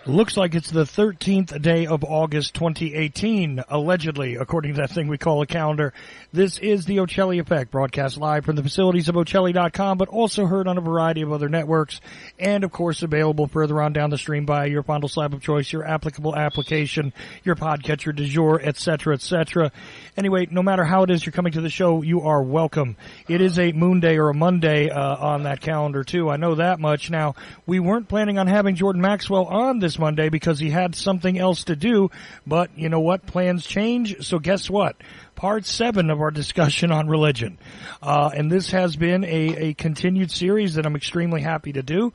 Looks like it's the 13th day of August 2018, allegedly, according to that thing we call a calendar. This is the Ocelli Effect, broadcast live from the facilities of Ocelli.com, but also heard on a variety of other networks, and, of course, available further on down the stream by your fondle slab of choice, your applicable application, your podcatcher du jour, etc., etc. Anyway, no matter how it is you're coming to the show, you are welcome. It is a Moon Day or a Monday on that calendar, too. I know that much. Now, we weren't planning on having Jordan Maxwell on this Monday because he had something else to do, but you know what? Plans change, so guess what? Part 7 of our discussion on religion. And this has been a continued series that I'm extremely happy to do.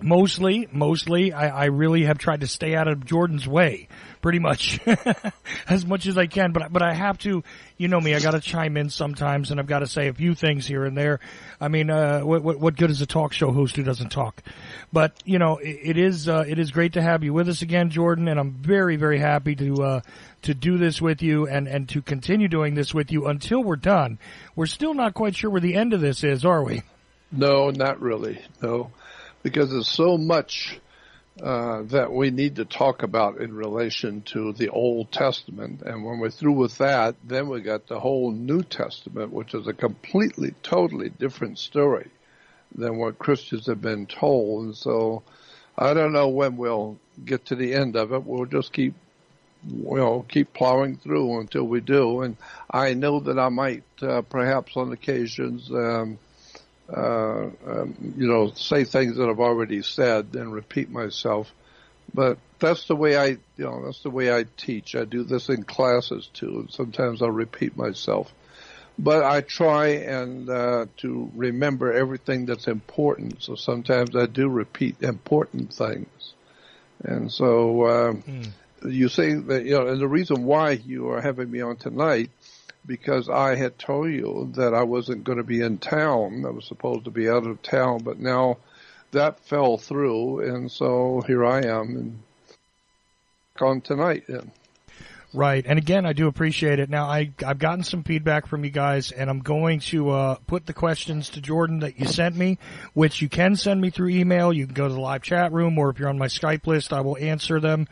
Mostly, I really have tried to stay out of Jordan's way, pretty much, as much as I can. But I have to, you know me, I got to chime in sometimes, and I've got to say a few things here and there. I mean, what good is a talk show host who doesn't talk? But you know, it is great to have you with us again, Jordan, and I'm very, very happy to do this with you and to continue doing this with you until we're done. We're still not quite sure where the end of this is, are we? No, not really. No. Because there's so much that we need to talk about in relation to the Old Testament. And when we're through with that, then we got the whole New Testament, which is a completely, totally different story than what Christians have been told. And so I don't know when we'll get to the end of it. We'll just keep plowing through until we do. And I know that I might perhaps on occasions say things that I've already said and repeat myself. But that's the way I teach. I do this in classes too, and sometimes I'll repeat myself. But I try and to remember everything that's important. So sometimes I do repeat important things. And so you say that, and the reason why you are having me on tonight, because I had told you that I wasn't going to be in town. I was supposed to be out of town, but now that fell through, and so here I am and on tonight. Yeah. Right, and again, I do appreciate it. Now, I've gotten some feedback from you guys, and I'm going to put the questions to Jordan that you sent me, which you can send me through email. You can go to the live chat room, or if you're on my Skype list, I will answer them.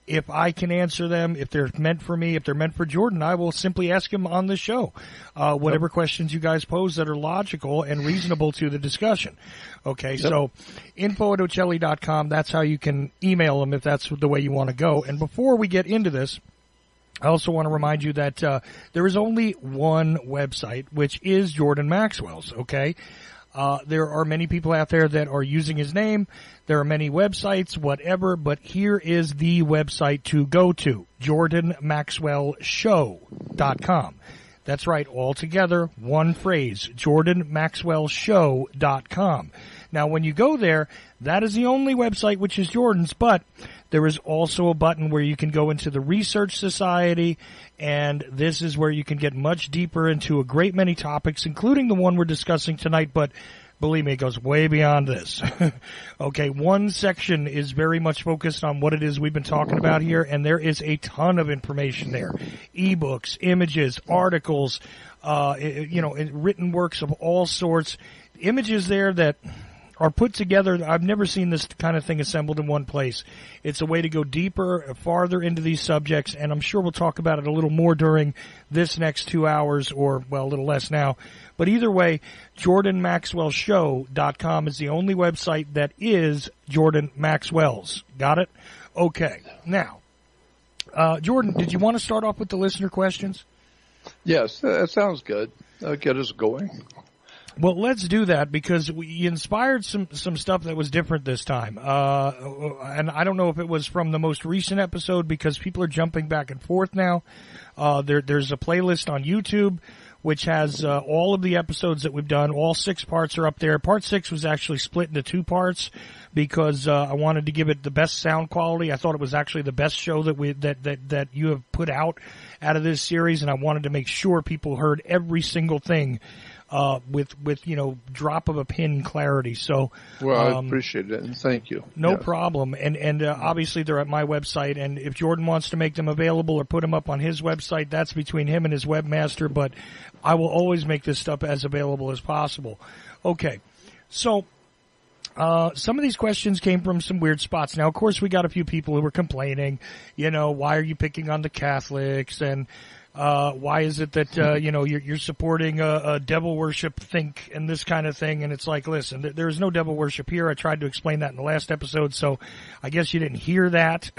If I can answer them, if they're meant for me, if they're meant for Jordan, I will simply ask him on the show whatever questions you guys pose that are logical and reasonable to the discussion. Okay, so info@ocelli.com, that's how you can email them if that's the way you want to go. And before we get into this, I also want to remind you that there is only one website, which is Jordan Maxwell's, okay? There are many people out there that are using his name. There are many websites, whatever, but here is the website to go to, jordanmaxwellshow.com. That's right, all together, one phrase, jordanmaxwellshow.com. Now, when you go there, that is the only website which is Jordan's, but there is also a button where you can go into the Research Society, and this is where you can get much deeper into a great many topics, including the one we're discussing tonight, but believe me, it goes way beyond this. Okay, one section is very much focused on what it is we've been talking about here, and there is a ton of information there. E-books, images, articles, written works of all sorts, images there that are put together. I've never seen this kind of thing assembled in one place. It's a way to go deeper, farther into these subjects, and I'm sure we'll talk about it a little more during this next 2 hours, or, well, a little less now. But either way, jordanmaxwellshow.com is the only website that is Jordan Maxwell's. Got it? Okay. Now, Jordan, did you want to start off with the listener questions? Yes, that sounds good. That'll get us going. Well, let's do that because we inspired some stuff that was different this time. And I don't know if it was from the most recent episode because people are jumping back and forth now. There's a playlist on YouTube which has all of the episodes that we've done. All 6 parts are up there. Part 6 was actually split into 2 parts because I wanted to give it the best sound quality. I thought it was actually the best show that you have put out of this series, and I wanted to make sure people heard every single thing with drop of a pin clarity. So, well, I appreciate it, and thank you. No problem. And obviously they're at my website, and if Jordan wants to make them available or put them up on his website, that's between him and his webmaster, but I will always make this stuff as available as possible. Okay. So, Some of these questions came from some weird spots. Now, of course, we got a few people who were complaining, why are you picking on the Catholics, and why is it that you're supporting a devil worship think and this kind of thing? And it's like, listen, there is no devil worship here. I tried to explain that in the last episode, so I guess you didn't hear that.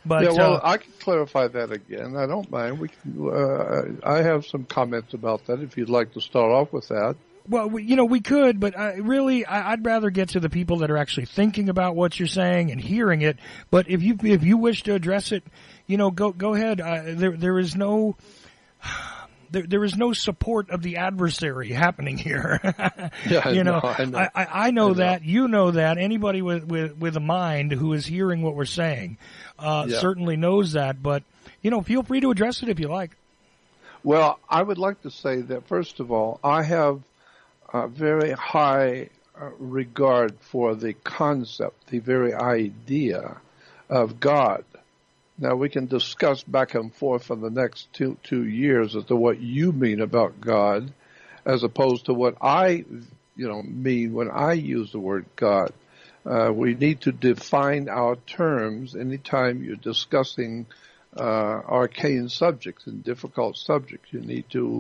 But yeah, well, I can clarify that again. I don't mind. We can. I have some comments about that if you'd like to start off with that. Well, we could, but I'd rather get to the people that are actually thinking about what you're saying and hearing it. But if you wish to address it, go ahead. There is no support of the adversary happening here. Yeah, I know. I know that. You know that. Anybody with a mind who is hearing what we're saying certainly knows that. But feel free to address it if you like. Well, I would like to say that first of all, I have a very high regard for the concept, the very idea of God. Now, we can discuss back and forth for the next two years as to what you mean about God, as opposed to what I, mean when I use the word God. We need to define our terms anytime you're discussing arcane subjects and difficult subjects. You need to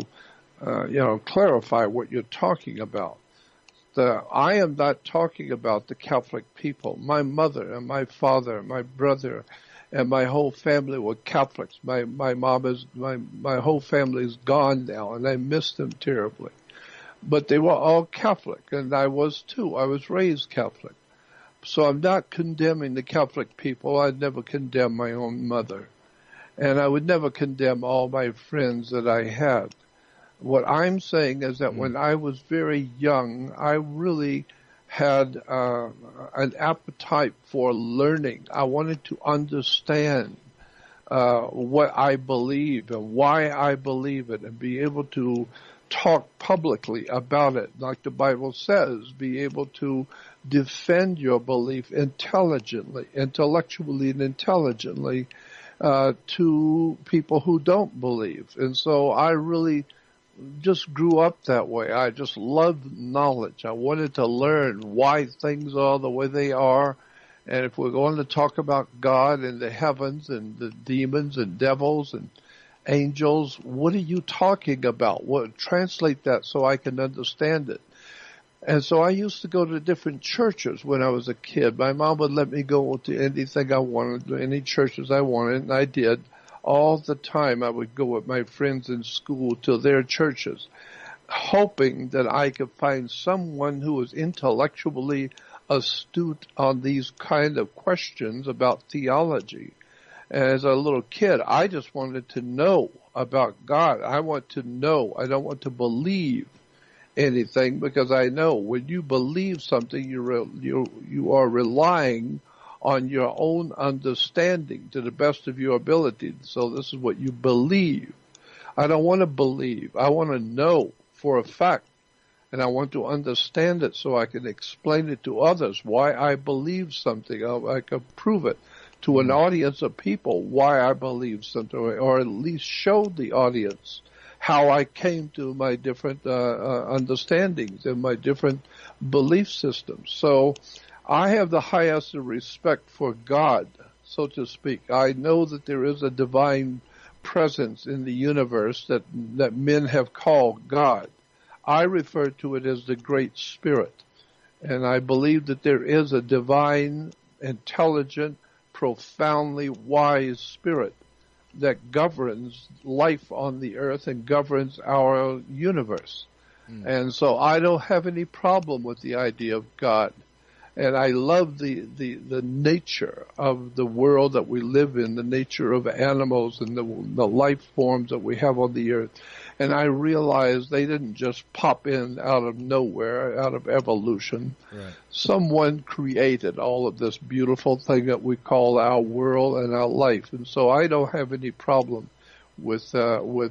clarify what you're talking about. I am not talking about the Catholic people. My mother and my father, my brother, and my whole family were Catholics. My whole family is gone now, and I miss them terribly. But they were all Catholic, and I was too. I was raised Catholic. So I'm not condemning the Catholic people. I'd never condemn my own mother. And I would never condemn all my friends that I had. What I'm saying is that when I was very young, I really had an appetite for learning. I wanted to understand what I believe and why I believe it, and be able to talk publicly about it. Like the Bible says, be able to defend your belief intellectually and intelligently to people who don't believe. And so I really just grew up that way. I just loved knowledge. I wanted to learn why things are the way they are. And if we're going to talk about God and the heavens and the demons and devils and angels, what are you talking about? Translate that so I can understand it. And so I used to go to different churches when I was a kid. My mom would let me go to anything I wanted, to any churches I wanted, and I did. All the time I would go with my friends in school to their churches, hoping that I could find someone who was intellectually astute on these kind of questions about theology. And as a little kid, I just wanted to know about God. I want to know. I don't want to believe anything, because I know when you believe something, you are relying on your own understanding to the best of your ability. So this is what you believe. I don't want to believe. I want to know for a fact, and I want to understand it so I can explain it to others why I believe something. I can prove it to an audience of people why I believe something, or at least show the audience how I came to my different understandings and my different belief systems. So I have the highest respect for God, so to speak. I know that there is a divine presence in the universe that men have called God. I refer to it as the Great Spirit. And I believe that there is a divine, intelligent, profoundly wise spirit that governs life on the earth and governs our universe. And so I don't have any problem with the idea of God. And I love the nature of the world that we live in, the nature of animals and the life forms that we have on the earth. And I realize they didn't just pop in out of nowhere, out of evolution. Right. Someone created all of this beautiful thing that we call our world and our life. And so I don't have any problem with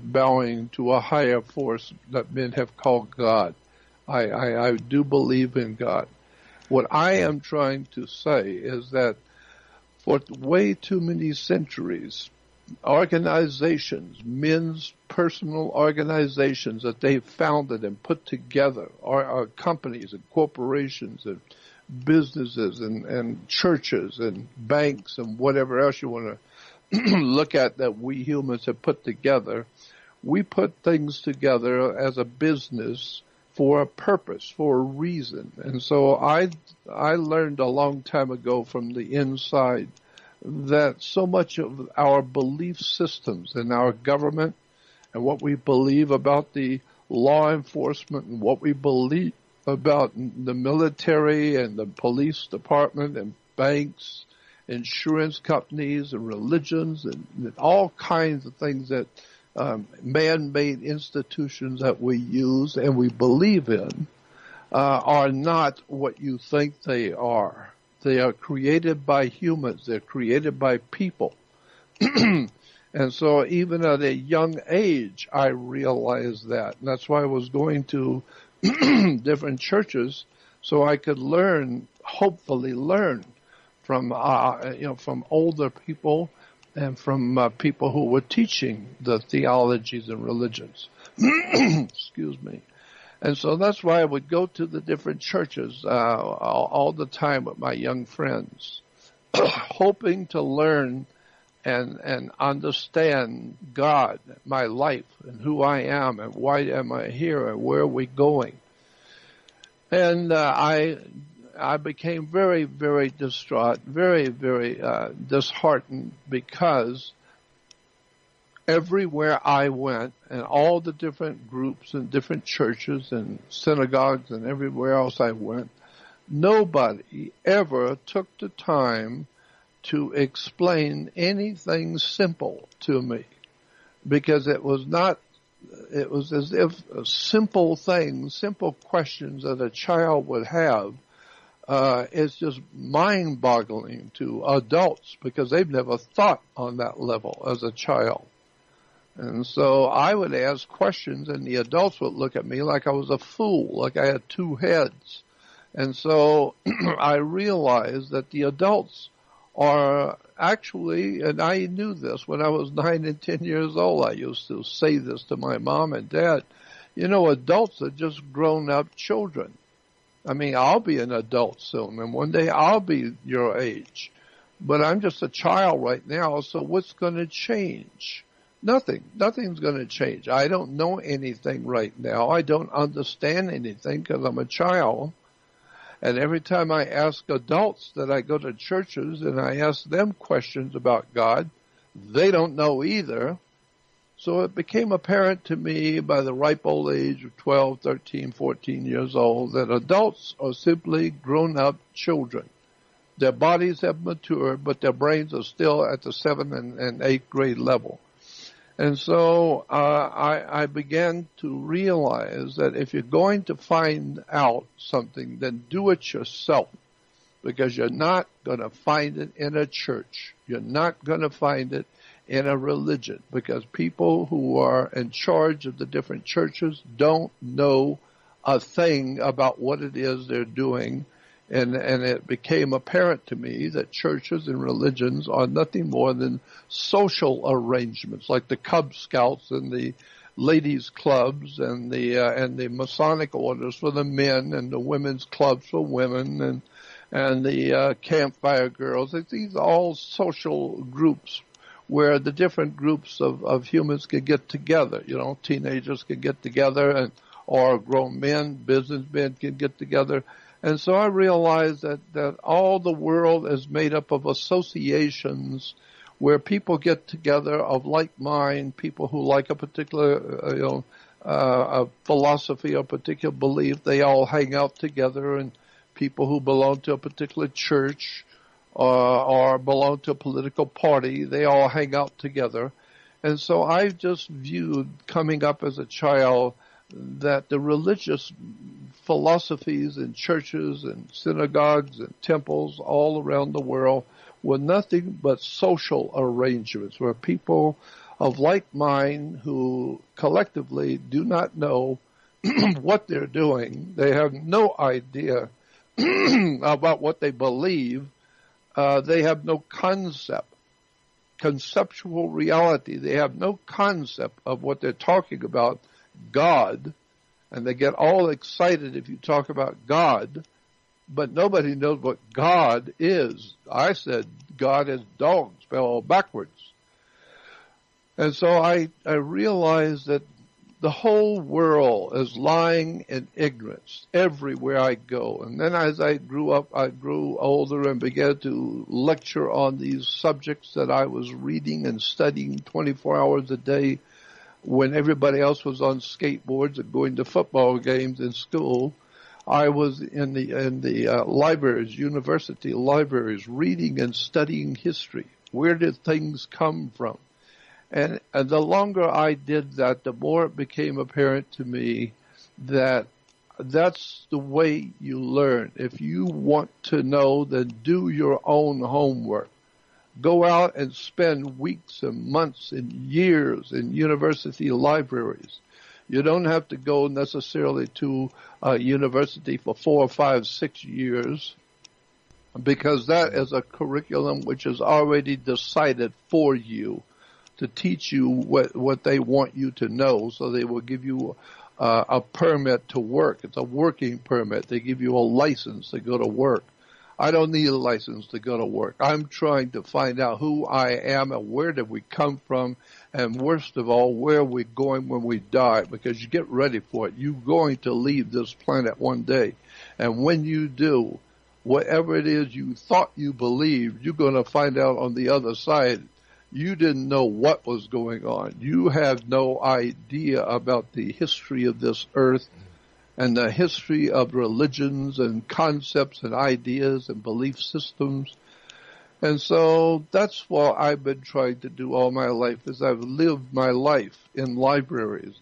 bowing to a higher force that men have called God. I do believe in God. What I am trying to say is that for way too many centuries, organizations, men's personal organizations that they founded and put together, are companies and corporations and businesses and churches and banks and whatever else you want to look at that we humans have put together. We put things together as a business for a purpose, for a reason. And so I learned a long time ago from the inside that so much of our belief systems in our government and what we believe about the law enforcement and what we believe about the military and the police department and banks, insurance companies and religions and all kinds of things that man-made institutions that we use and we believe in are not what you think they are. They are created by humans. They're created by people. And so even at a young age, I realized that. And that's why I was going to different churches so I could learn, hopefully learn from, from older people and from people who were teaching the theologies and religions. Excuse me. And so that's why I would go to the different churches all the time with my young friends, hoping to learn and understand God, my life, and who I am, and why am I here, and where are we going. And I became very, very distraught, very, very disheartened, because everywhere I went, and all the different groups and different churches and synagogues and everywhere else I went, nobody ever took the time to explain anything simple to me, because it was as if simple things, simple questions that a child would have, it's just mind-boggling to adults because they've never thought on that level as a child. And so I would ask questions and the adults would look at me like I was a fool, like I had two heads. And so I realized that the adults are actually, and I knew this when I was 9 and 10 years old. I used to say this to my mom and dad. You know, adults are just grown-up children. I mean, I'll be an adult soon, and one day I'll be your age. But I'm just a child right now, so what's going to change? Nothing. Nothing's going to change. I don't know anything right now. I don't understand anything because I'm a child. And every time I ask adults that I go to churches and I ask them questions about God, they don't know either. So it became apparent to me by the ripe old age of 12, 13, 14 years old that adults are simply grown-up children. Their bodies have matured, but their brains are still at the 7th and 8th grade level. And so I began to realize that if you're going to find out something, then do it yourself, because you're not going to find it in a church. You're not going to find it in a religion, because people who are in charge of the different churches don't know a thing about what it is they're doing. And it became apparent to me that churches and religions are nothing more than social arrangements, like the Cub Scouts and the ladies' clubs and the Masonic orders for the men and the women's clubs for women and the campfire girls. These are all social groups where the different groups of humans can get together. You know, teenagers can get together, or grown men, businessmen can get together. And so I realized that all the world is made up of associations where people get together of like mind, people who like a particular, a philosophy or particular belief. They all hang out together, and people who belong to a particular church or belong to a political party, they all hang out together. And so I just viewed coming up as a child that the religious philosophies and churches and synagogues and temples all around the world were nothing but social arrangements where people of like mind who collectively do not know what they're doing. They have no idea about what they believe. They have no conceptual reality. They have no concept of what they're talking about, God. And they get all excited if you talk about God, but nobody knows what God is. I said God is dog, spelled backwards. And so I realized that the whole world is lying in ignorance everywhere I go. And then as I grew up, I grew older and began to lecture on these subjects that I was reading and studying 24 hours a day when everybody else was on skateboards and going to football games in school. I was in the libraries, university libraries, reading and studying history. Where did things come from? And the longer I did that, the more it became apparent to me that that's the way you learn. If you want to know, then do your own homework. Go out and spend weeks and months and years in university libraries. You don't have to go necessarily to a university for 4, 5, 6 years, because that is a curriculum which is already decided for you to teach you what they want you to know. So they will give you a permit to work. It's a working permit. They give you a license to go to work. I don't need a license to go to work. I'm trying to find out who I am and where did we come from, and worst of all, where are we going when we die, because you get ready for it. You're going to leave this planet one day. And when you do, whatever it is you thought you believed, you're going to find out on the other side you didn't know what was going on. You have no idea about the history of this earth and the history of religions and concepts and ideas and belief systems. And so that's what I've been trying to do all my life, is I've lived my life in libraries,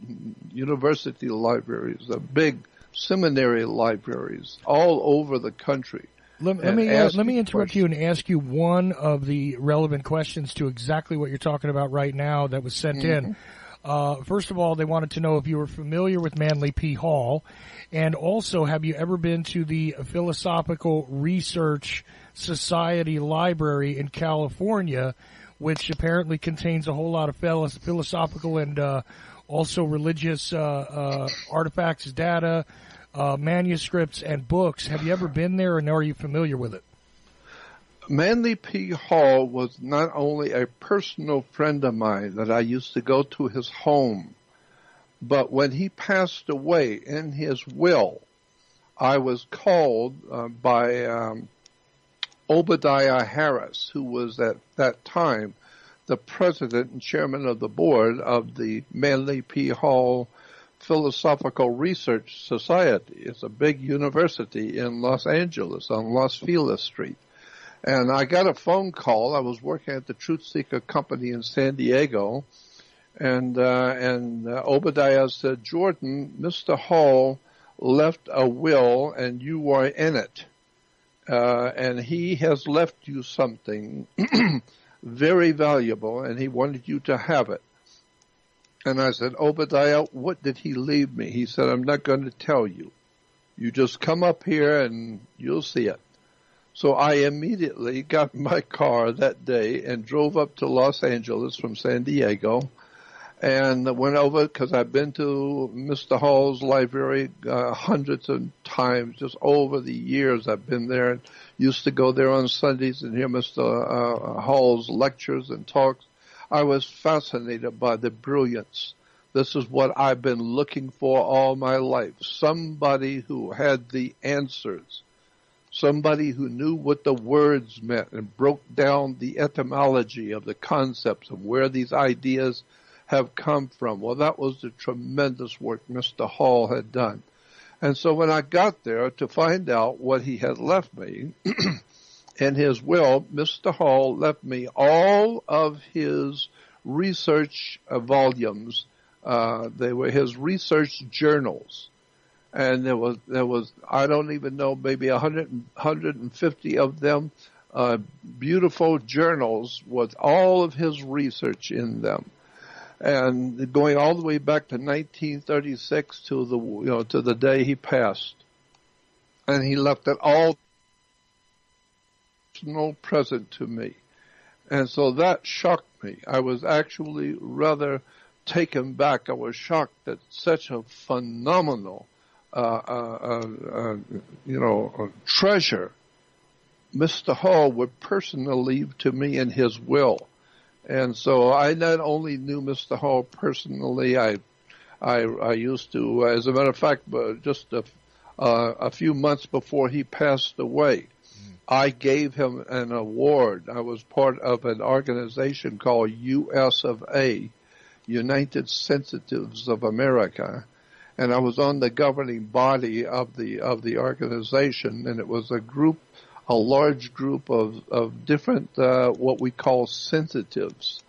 university libraries, the big seminary libraries all over the country. Let me interrupt you and ask you one of the relevant questions to exactly what you're talking about right now that was sent in. First of all, they wanted to know if you were familiar with Manly P. Hall, and also, have you ever been to the Philosophical Research Society Library in California, which apparently contains a whole lot of philosophical and also religious artifacts, data, manuscripts, and books. Have you ever been there, and are you familiar with it? Manly P. Hall was not only a personal friend of mine that I used to go to his home, but when he passed away, in his will, I was called by Obadiah Harris, who was at that time the president and chairman of the board of the Manly P. Hall Philosophical Research Society. It's a big university in Los Angeles on Los Feliz Street. And I got a phone call. I was working at the Truth Seeker Company in San Diego, and Obadiah said, "Jordan, Mr. Hall left a will, and you are in it, and he has left you something very valuable, and he wanted you to have it." And I said, "Obadiah, what did he leave me?" He said, "I'm not going to tell you. You just come up here and you'll see it." So I immediately got in my car that day and drove up to Los Angeles from San Diego and went over, because I've been to Mr. Hall's library hundreds of times, just over the years I've been there, and used to go there on Sundays and hear Mr. Hall's lectures and talks. I was fascinated by the brilliance. This is what I've been looking for all my life. Somebody who had the answers. Somebody who knew what the words meant and broke down the etymology of the concepts and where these ideas have come from. Well, that was the tremendous work Mr. Hall had done. And so when I got there to find out what he had left me, in his will, Mr. Hall left me all of his research volumes. They were his research journals. And there was I don't even know, maybe 150 of them, beautiful journals with all of his research in them, and going all the way back to 1936 to the day he passed. And he left it all personal present to me, and so that shocked me. I was actually rather taken back. I was shocked that such a phenomenal treasure, Mr. Hall would personally leave to me in his will. And so I not only knew Mr. Hall personally, I used to, as a matter of fact, just a few months before he passed away, I gave him an award. I was part of an organization called US of A, United Sensitives of America, and I was on the governing body of the organization, and it was a large group of different what we call sensitives,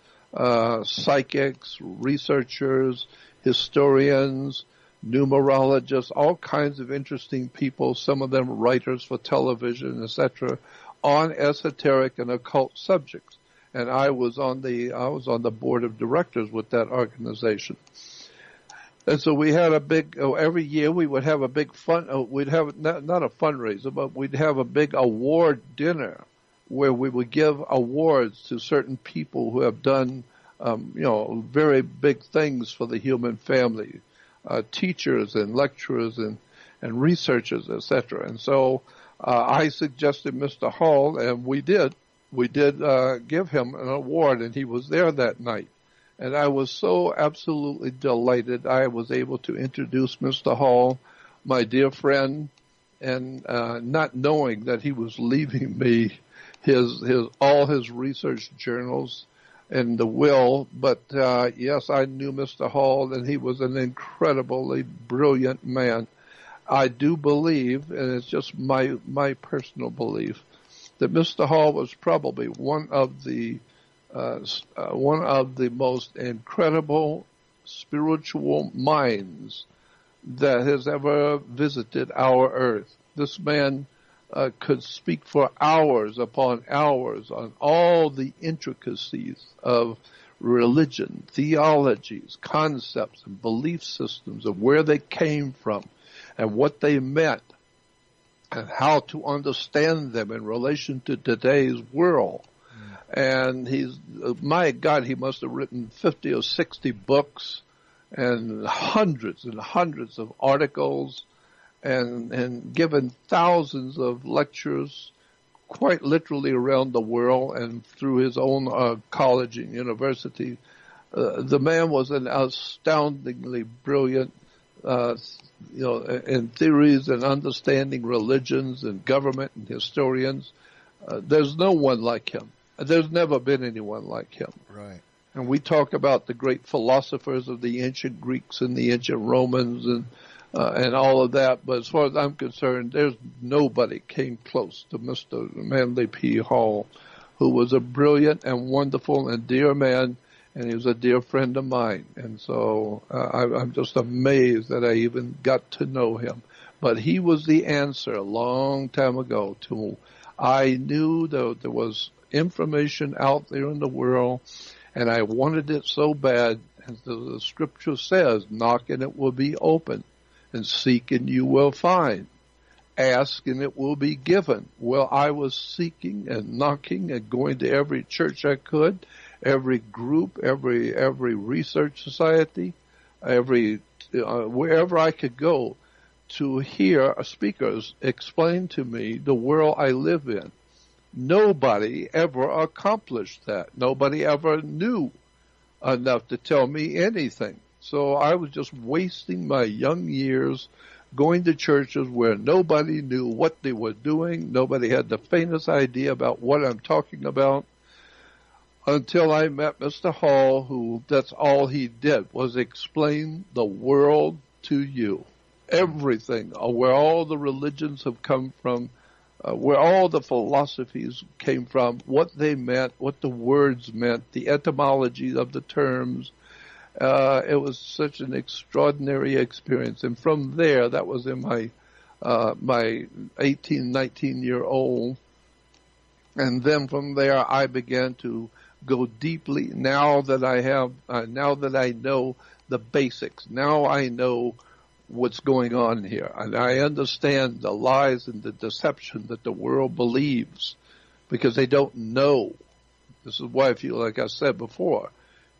psychics, researchers, historians, numerologists, all kinds of interesting people, some of them writers for television, etc., on esoteric and occult subjects. And I was on the board of directors with that organization. And so we had every year we would have a big we'd have not a fundraiser, but we'd have a big award dinner where we would give awards to certain people who have done, very big things for the human family, teachers and lecturers and researchers, etc. And so I suggested Mr. Hall, and we did give him an award, and he was there that night. And I was so absolutely delighted I was able to introduce Mr. Hall, my dear friend, and not knowing that he was leaving me all his research journals and the will. But yes, I knew Mr. Hall, and he was an incredibly brilliant man. I do believe, and it's just my personal belief, that Mr. Hall was probably one of the most incredible spiritual minds that has ever visited our earth. This man could speak for hours upon hours on all the intricacies of religion, theologies, concepts, and belief systems, of where they came from and what they meant and how to understand them in relation to today's world. And my God, he must have written 50 or 60 books and hundreds of articles and given thousands of lectures quite literally around the world and through his own college and university. The man was an astoundingly brilliant, in theories and understanding religions and government and historians. There's no one like him. There's never been anyone like him. Right. And we talk about the great philosophers of the ancient Greeks and the ancient Romans and all of that. But as far as I'm concerned, there's nobody came close to Mr. Manly P. Hall, who was a brilliant and wonderful and dear man, and he was a dear friend of mine. And so I'm just amazed that I even got to know him. But he was the answer a long time ago to, I knew that there was information out there in the world, and I wanted it so bad. As the scripture says, knock and it will be open, and seek and you will find. Ask and it will be given. Well, I was seeking and knocking and going to every church I could, every group, every research society, wherever I could go to hear speakers explain to me the world I live in. Nobody ever accomplished that. Nobody ever knew enough to tell me anything. So I was just wasting my young years going to churches where nobody knew what they were doing. Nobody had the faintest idea about what I'm talking about, until I met Mr. Hall, who that's all he did was explain the world to you. Everything, where all the religions have come from, where all the philosophies came from, what they meant, what the words meant, the etymology of the terms. It was such an extraordinary experience. And from there, that was in my 18, 19-year-old. And then from there, I began to go deeply. Now that I know the basics, now I know what's going on here. And I understand the lies and the deception that the world believes because they don't know. This is why, like I said before,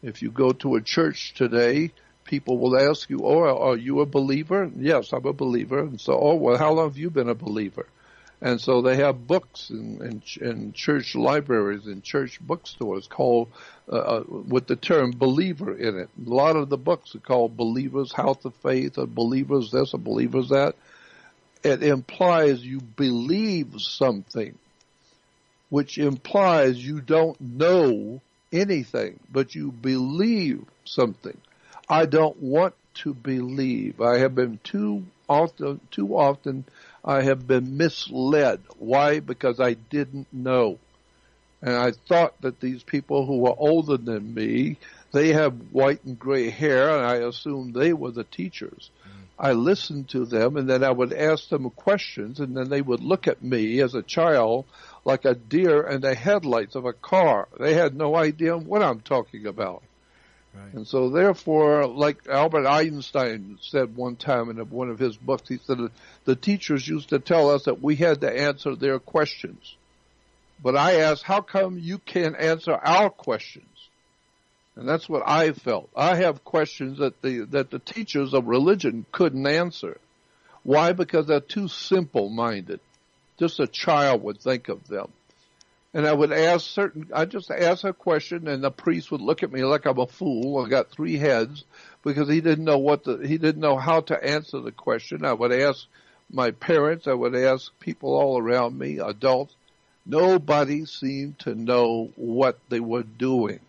if you go to a church today, people will ask you, oh, are you a believer? Yes, I'm a believer. And so, oh, well, how long have you been a believer? And so they have books in church libraries and church bookstores called, with the term believer in it. A lot of the books are called Believers' House of Faith, or Believers this, or Believers that. It implies you believe something, which implies you don't know anything, but you believe something. I don't want to believe. I have been too often I have been misled. Why? Because I didn't know. And I thought that these people who were older than me, they have white and gray hair, and I assumed they were the teachers. I listened to them, and then I would ask them questions, and then they would look at me as a child like a deer in the headlights of a car. They had no idea what I'm talking about. Right. And so therefore, like Albert Einstein said one time in one of his books, he said the teachers used to tell us that we had to answer their questions. But I asked, how come you can't answer our questions? And that's what I felt. I have questions that the teachers of religion couldn't answer. Why? Because they're too simple-minded. Just a child would think of them. And I just ask a question, and the priest would look at me like I'm a fool. I got 3 heads, because he didn't know how to answer the question. I would ask my parents. I would ask people all around me, adults. Nobody seemed to know what they were doing.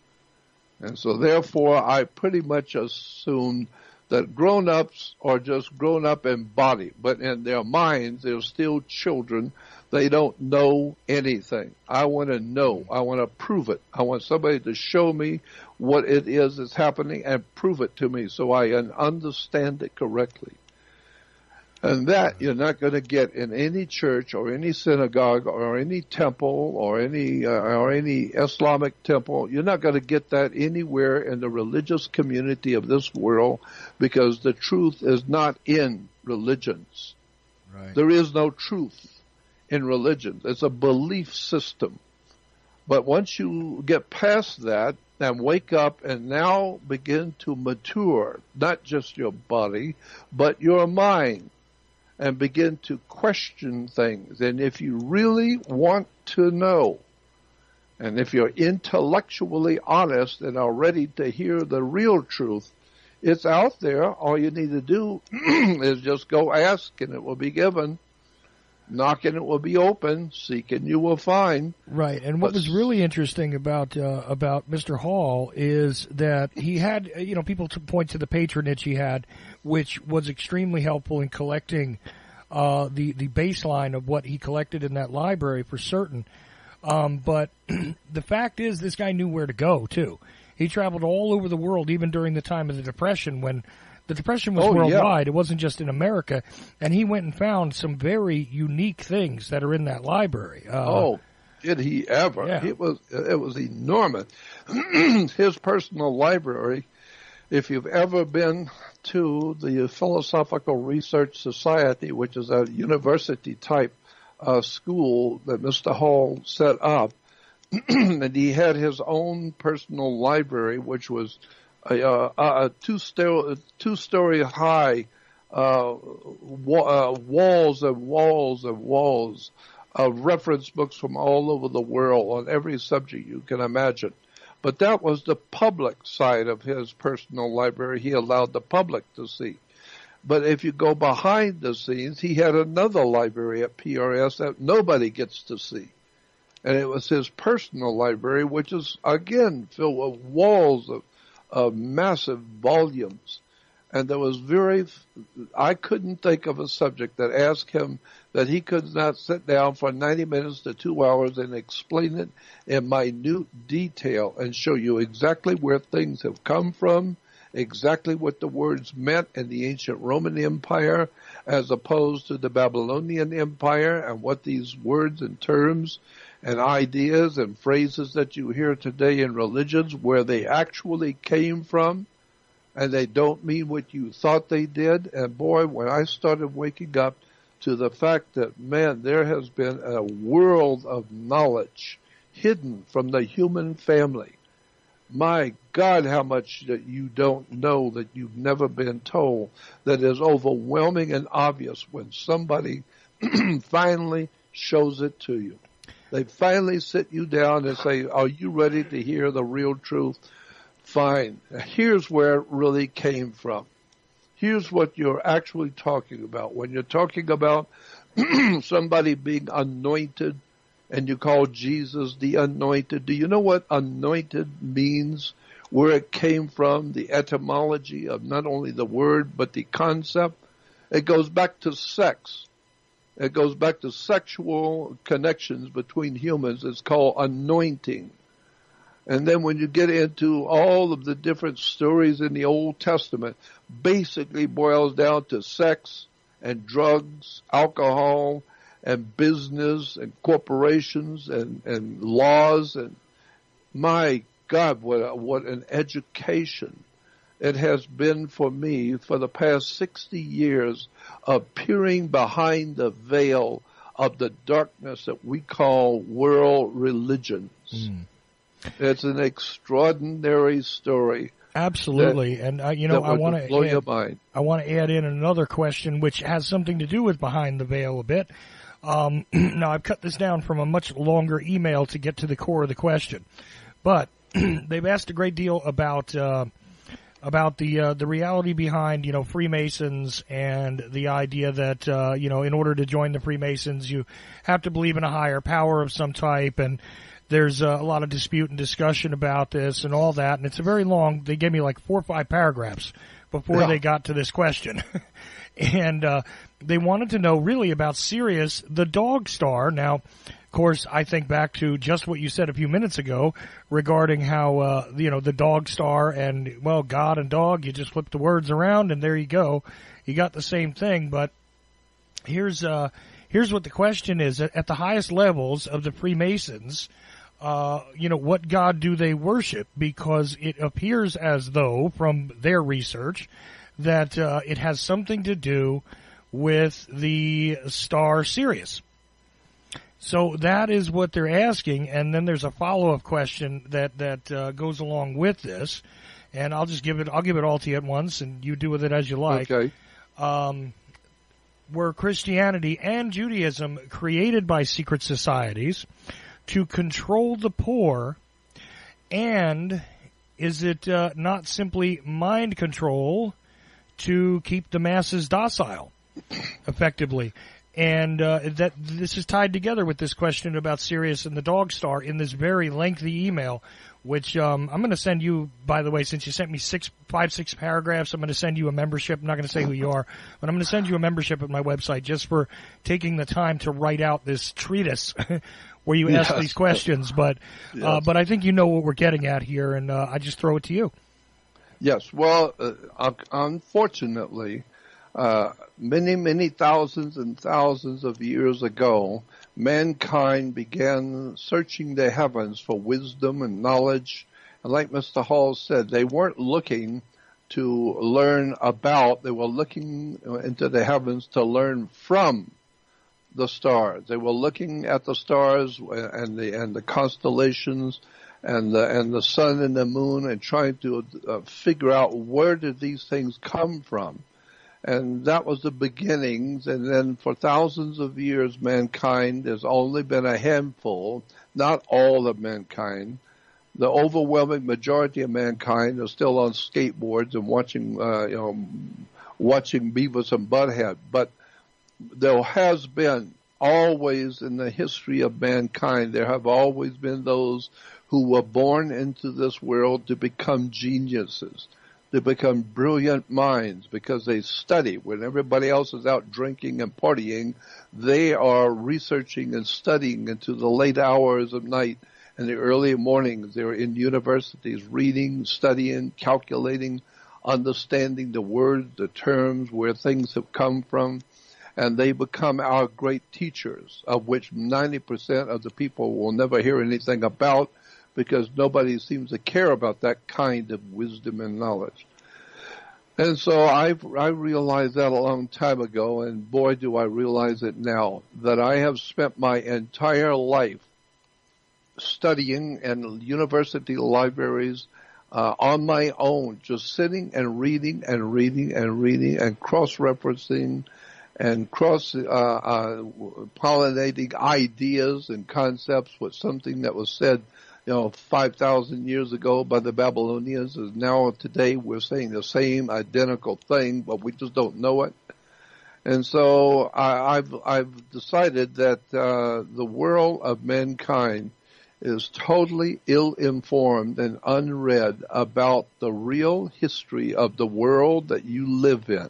And so therefore, I pretty much assumed that grown-ups are just grown-up in body, but in their minds, they're still children. They don't know anything. I want to know. I want to prove it. I want somebody to show me what it is that's happening and prove it to me so I can understand it correctly. And that you're not going to get in any church or any synagogue or any temple or any Islamic temple. You're not going to get that anywhere in the religious community of this world, because the truth is not in religions. Right. There is no truth in religions. It's a belief system. But once you get past that and wake up and now begin to mature, not just your body, but your mind, and begin to question things. And if you really want to know, and if you're intellectually honest and are ready to hear the real truth, it's out there. All you need to do is just go ask, and it will be given. Knock, and it will be open. Seek, and you will find. Right. And what was really interesting about Mr. Hall is that he had, people to point to the patronage he had, which was extremely helpful in collecting the baseline of what he collected in that library for certain. But the fact is, this guy knew where to go too. He traveled all over the world, even during the time of the Depression, when the Depression was worldwide. Yeah. It wasn't just in America. And he went and found some very unique things that are in that library. Did he ever? Yeah. It was enormous. His personal library, if you've ever been to the Philosophical Research Society, which is a university-type school that Mr. Hall set up, and he had his own personal library, which was a two-story high, walls and walls and walls of reference books from all over the world on every subject you can imagine. But that was the public side of his personal library. He allowed the public to see. But if you go behind the scenes, he had another library at PRS that nobody gets to see. And it was his personal library, which is, again, filled with walls of massive volumes. And there was I couldn't think of a subject that asked him that he could not sit down for 90 minutes to 2 hours and explain it in minute detail and show you exactly where things have come from, exactly what the words meant in the ancient Roman Empire as opposed to the Babylonian Empire, and what these words and terms and ideas and phrases that you hear today in religions, where they actually came from, and they don't mean what you thought they did. And boy, when I started waking up to the fact that, man, there has been a world of knowledge hidden from the human family, My God, how much that you don't know, that you've never been told, that is overwhelming and obvious when somebody finally shows it to you. They finally sit you down and say, are you ready to hear the real truth? Fine. Here's where it really came from. Here's what you're actually talking about. When you're talking about somebody being anointed, and you call Jesus the anointed, do you know what anointed means? Where it came from, the etymology of not only the word, but the concept? It goes back to sex. It goes back to sexual connections between humans. It's called anointing. And then when you get into all of the different stories in the Old Testament, basically boils down to sex and drugs, alcohol, and business and corporations and laws. And my God, what an education it has been for me for the past 60 years of peering behind the veil of the darkness that we call world religions. It's an extraordinary story. Absolutely, and I want to blow your mind. I want to add in another question, which has something to do with behind the veil a bit. Now, I've cut this down from a much longer email to get to the core of the question, but they've asked a great deal about the reality behind Freemasons and the idea that in order to join the Freemasons you have to believe in a higher power of some type, and there's a lot of dispute and discussion about this and all that, and it's a very long. They gave me like 4 or 5 paragraphs before they got to this question. And they wanted to know really about Sirius, the dog star. Now, of course, I think back to just what you said a few minutes ago regarding how, the dog star and, well, God and dog, you just flip the words around and there you go. You got the same thing. But here's what the question is. At the highest levels of the Freemasons, what God do they worship? Because it appears as though, from their research, that it has something to do with the star Sirius. So that is what they're asking, and then there's a follow-up question that goes along with this, and I'll give it all to you at once, and you do with it as you like. Okay. Were Christianity and Judaism created by secret societies to control the poor, and is it not simply mind control to keep the masses docile, effectively? And that this is tied together with this question about Sirius and the dog star in this very lengthy email, which I'm going to send you, by the way, since you sent me 6 paragraphs, I'm going to send you a membership. I'm not going to say who you are, but I'm going to send you a membership at my website just for taking the time to write out this treatise where you ask these questions. But but I think you know what we're getting at here, and I just throw it to you. Yes. Well, unfortunately, many thousands and thousands of years ago, mankind began searching the heavens for wisdom and knowledge. And like Mr. Hall said, they weren't looking to learn about, they were looking into the heavens to learn from the stars. They were looking at the stars and the constellations and the sun and the moon and trying to figure out where did these things come from. And that was the beginnings. And then for thousands of years, mankind has only been a handful, not all of mankind. The overwhelming majority of mankind are still on skateboards and watching Beavis and Butthead. But there has been always in the history of mankind, there have always been those who were born into this world to become geniuses, to become brilliant minds, because they study. When everybody else is out drinking and partying, they are researching and studying into the late hours of night and the early mornings. They're in universities reading, studying, calculating, understanding the words, the terms, where things have come from. And they become our great teachers, of which 90% of the people will never hear anything about, because nobody seems to care about that kind of wisdom and knowledge. And so I realized that a long time ago, and boy, do I realize it now, that I have spent my entire life studying in university libraries on my own, just sitting and reading and reading and reading and cross-referencing and cross-pollinating ideas and concepts with something that was said 5,000 years ago by the Babylonians is now today we're saying the same identical thing, but we just don't know it. And so I've decided that the world of mankind is totally ill-informed and unread about the real history of the world that you live in.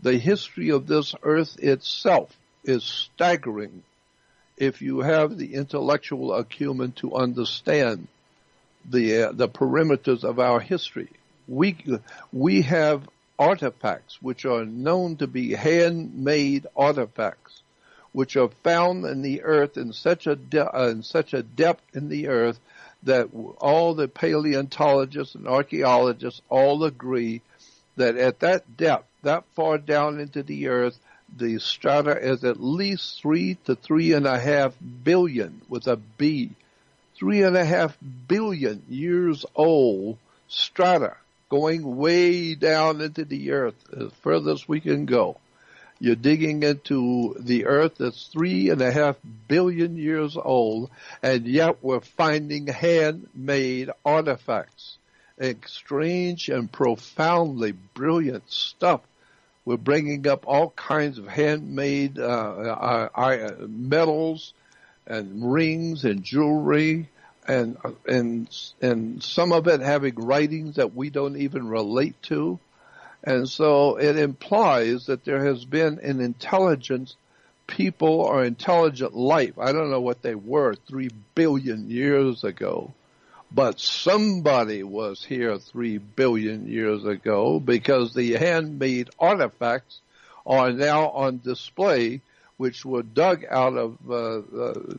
The history of this earth itself is staggering if you have the intellectual acumen to understand the perimeters of our history. We have artifacts which are known to be handmade artifacts, which are found in the earth in such a depth in the earth that all the paleontologists and archaeologists all agree that at that depth, that far down into the earth, the strata is at least 3 to 3.5 billion with a B, 3.5 billion years old strata going way down into the earth as furthest we can go. You're digging into the earth that's 3.5 billion years old, and yet we're finding handmade artifacts, strange and profoundly brilliant stuff. We're bringing up all kinds of handmade metals and rings and jewelry, and some of it having writings that we don't even relate to. And so it implies that there has been an intelligent people or intelligent life. I don't know what they were 3 billion years ago, but somebody was here 3 billion years ago, because the handmade artifacts are now on display, which were dug out of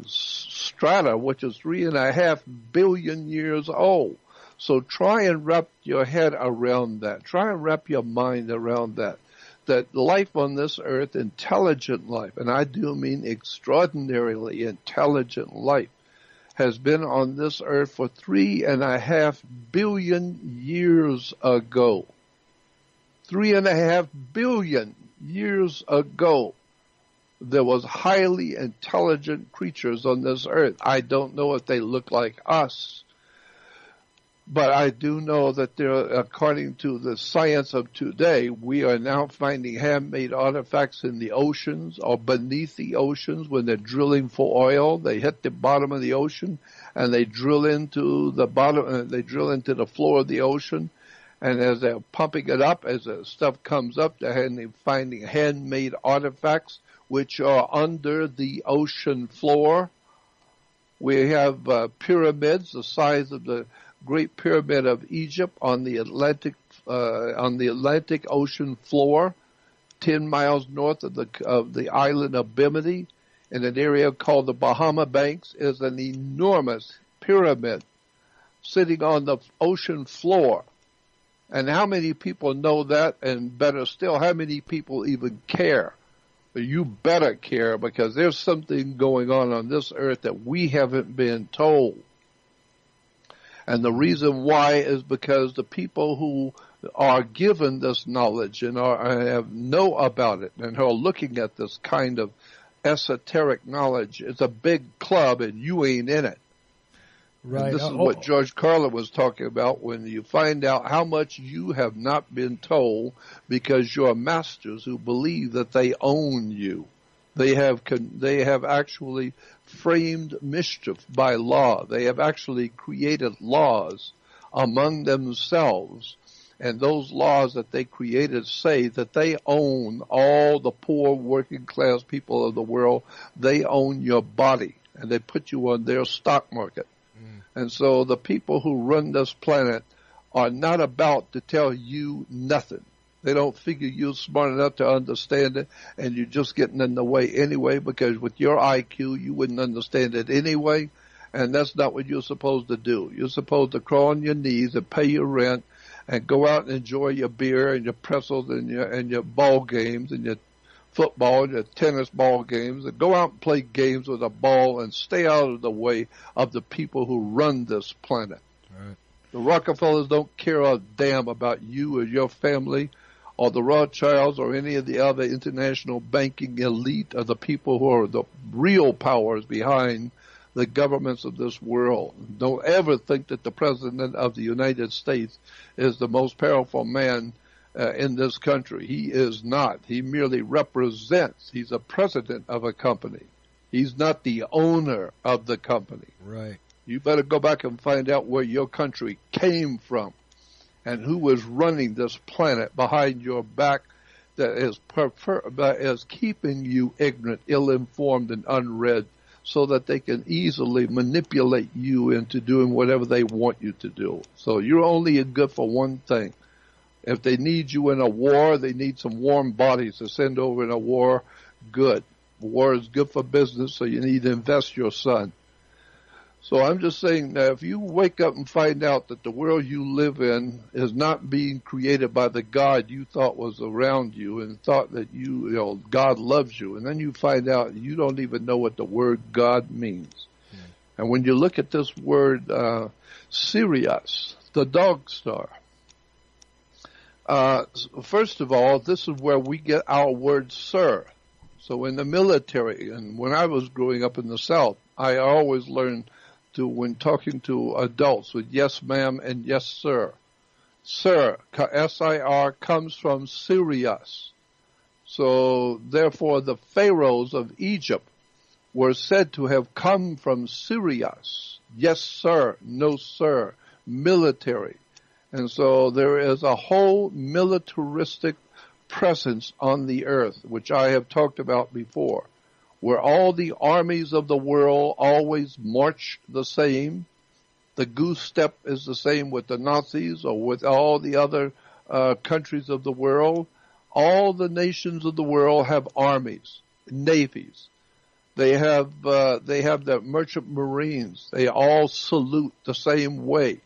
strata, which is 3.5 billion years old. So try and wrap your head around that. Try and wrap your mind around that. That life on this earth, intelligent life, and I do mean extraordinarily intelligent life, has been on this earth for 3.5 billion years ago. 3.5 billion years ago, there was highly intelligent creatures on this earth. I don't know if they look like us, but I do know that there, according to the science of today, we are now finding handmade artifacts in the oceans or beneath the oceans. When they're drilling for oil, they hit the bottom of the ocean and they drill into the bottom, they drill into the floor of the ocean. And as they're pumping it up, as the stuff comes up, they're finding handmade artifacts which are under the ocean floor. We have pyramids the size of the Great Pyramid of Egypt on the Atlantic Ocean floor, 10 miles north of the island of Bimini, in an area called the Bahama Banks, is an enormous pyramid sitting on the ocean floor. And how many people know that? And better still, how many people even care? You better care, because there's something going on this earth that we haven't been told. And the reason why is because the people who are given this knowledge and know about it and are looking at this kind of esoteric knowledge, it's a big club and you ain't in it. Right. And this is what George Carlin was talking about, when you find out how much you have not been told because you're masters who believe that they own you. They have actually framed mischief by law. They have actually created laws among themselves, and those laws that they created say that they own all the poor working class people of the world. They own your body, and they put you on their stock market. And so the people who run this planet are not about to tell you nothing. They don't figure you're smart enough to understand it, and you're just getting in the way anyway, because with your IQ, you wouldn't understand it anyway, and that's not what you're supposed to do. You're supposed to crawl on your knees and pay your rent and go out and enjoy your beer and your pretzels and your ball games and your football and your tennis ball games, and go out and play games with a ball and stay out of the way of the people who run this planet. Right. The Rockefellers don't care a damn about you or your family or the Rothschilds or any of the other international banking elite or the people who are the real powers behind the governments of this world. Don't ever think that the President of the United States is the most powerful man in this country. He is not. He merely represents. He's a president of a company. He's not the owner of the company. Right. You better go back and find out where your country came from and who was running this planet behind your back that is keeping you ignorant, ill-informed, and unread so that they can easily manipulate you into doing whatever they want you to do. So you're only good for one thing. If they need you in a war, they need some warm bodies to send over in a war, good. War is good for business, so you need to invest your son. So I'm just saying that if you wake up and find out that the world you live in is not being created by the God you thought was around you and thought that God loves you, and then you find out you don't even know what the word God means. Yeah. And when you look at this word Sirius, the dog star, first of all, this is where we get our word sir. So in the military, and when I was growing up in the South, I always learned when talking to adults with yes ma'am and yes sir. Sir, S-I-R, comes from Sirius. So therefore the pharaohs of Egypt were said to have come from Sirius. Yes sir, no sir, military. And so there is a whole militaristic presence on the earth, which I have talked about before, where all the armies of the world always march the same. The goose step is the same with the Nazis or with all the other countries of the world. All the nations of the world have armies, navies. They have the merchant marines. They all salute the same way.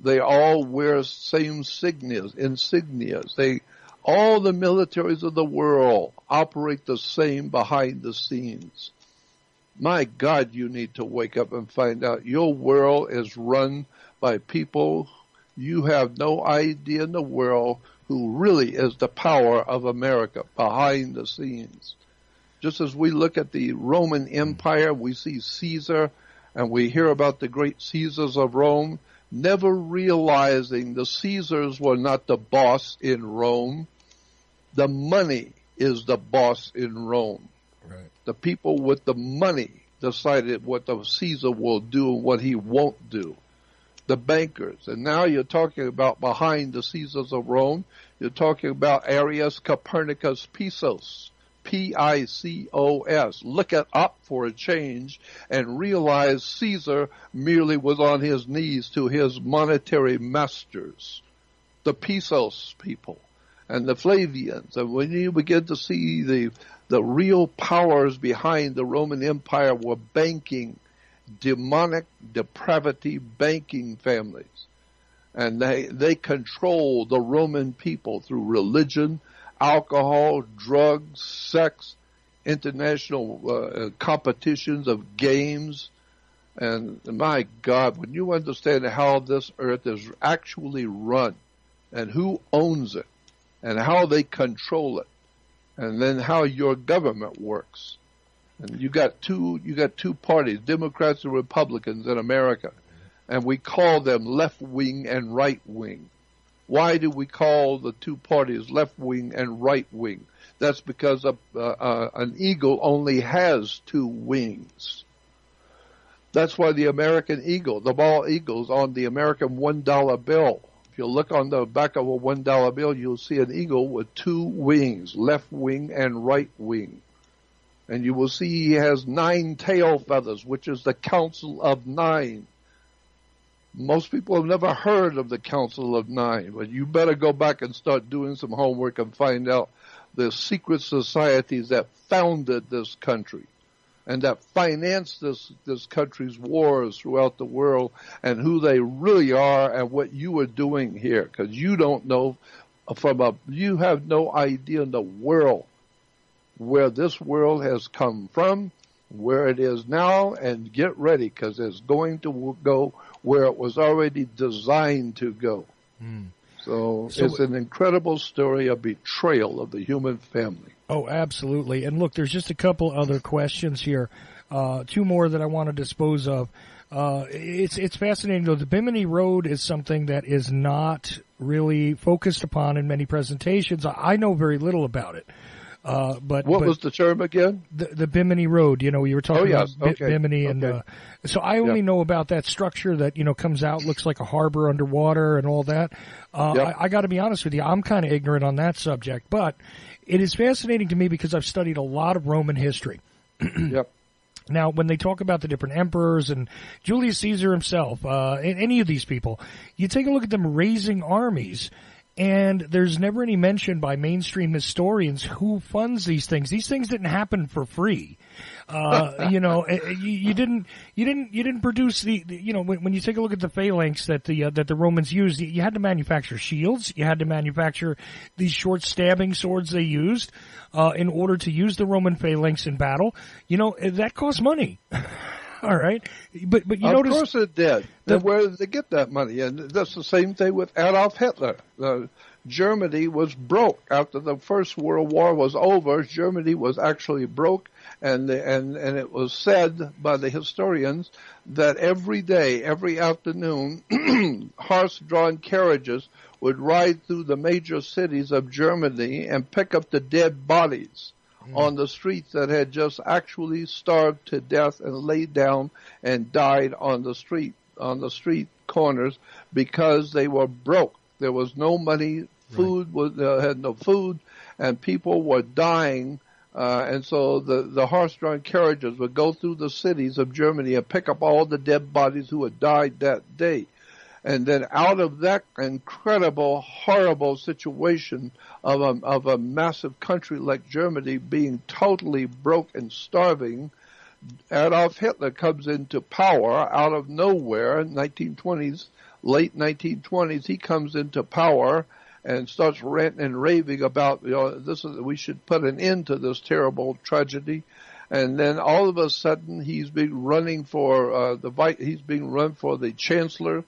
They all wear same insignias. All the militaries of the world operate the same behind the scenes. My God, you need to wake up and find out your world is run by people you have no idea in the world who really is the power of America behind the scenes. Just as we look at the Roman Empire, we see Caesar and we hear about the great Caesars of Rome, never realizing the Caesars were not the boss in Rome. The money is the boss in Rome. Right. The people with the money decided what the Caesar will do and what he won't do. The bankers. And now you're talking about behind the Caesars of Rome, you're talking about Arius Copernicus Pisos, P-I-C-O-S. Look it up for a change and realize Caesar merely was on his knees to his monetary masters, the Pisos people and the Flavians. And when you begin to see the real powers behind the Roman Empire were banking, demonic depravity banking families. And they control the Roman people through religion, alcohol, drugs, sex, international competitions of games. And my God, when you understand how this earth is actually run and who owns it and how they control it, and then how your government works. And you got two parties, Democrats and Republicans in America, and we call them left wing and right wing. Why do we call the two parties left wing and right wing? That's because an eagle only has two wings. That's why the American eagle, the bald eagle's on the American $1 bill. If you look on the back of a $1 bill, you'll see an eagle with two wings, left wing and right wing. And you will see he has 9 tail feathers, which is the Council of 9. Most people have never heard of the Council of 9, but you better go back and start doing some homework and find out the secret societies that founded this country and that financed this country's wars throughout the world and who they really are and what you are doing here, because you don't know you have no idea in the world where this world has come from, where it is now, and get ready, because it's going to go where it was already designed to go. So it's an incredible story of betrayal of the human family. Oh, absolutely. And look, there's just a couple other questions here. Two more that I want to dispose of. It's fascinating, though. The Bimini Road is something that is not really focused upon in many presentations. I know very little about it. But what was the term again? The Bimini Road. You were talking about Bimini, and so I only know about that structure that comes out, looks like a harbor underwater, and all that. I got to be honest with you, I'm kind of ignorant on that subject, but it is fascinating to me because I've studied a lot of Roman history. Yep. Now, when they talk about the different emperors and Julius Caesar himself, any of these people, you take a look at them raising armies. And there's never any mention by mainstream historians who funds these things. These things didn't happen for free. You didn't produce when you take a look at the phalanx that the Romans used, you had to manufacture shields. You had to manufacture these short stabbing swords they used, in order to use the Roman phalanx in battle. That cost money. All right, but you notice, of course it did. And where did they get that money? And that's the same thing with Adolf Hitler. Germany was broke after the First World War was over. Germany was actually broke, and it was said by the historians that every day, every afternoon, horse-drawn carriages would ride through the major cities of Germany and pick up the dead bodies on the streets that had just actually starved to death and laid down and died on the street corners, because they were broke. There was no money, food had no food, and people were dying. And so the horse-drawn carriages would go through the cities of Germany and pick up all the dead bodies who had died that day. And then out of that incredible, horrible situation of a massive country like Germany being totally broke and starving, Adolf Hitler comes into power out of nowhere in late 1920s. He comes into power and starts ranting and raving about, we should put an end to this terrible tragedy. And then all of a sudden he's being run for the chancellorship,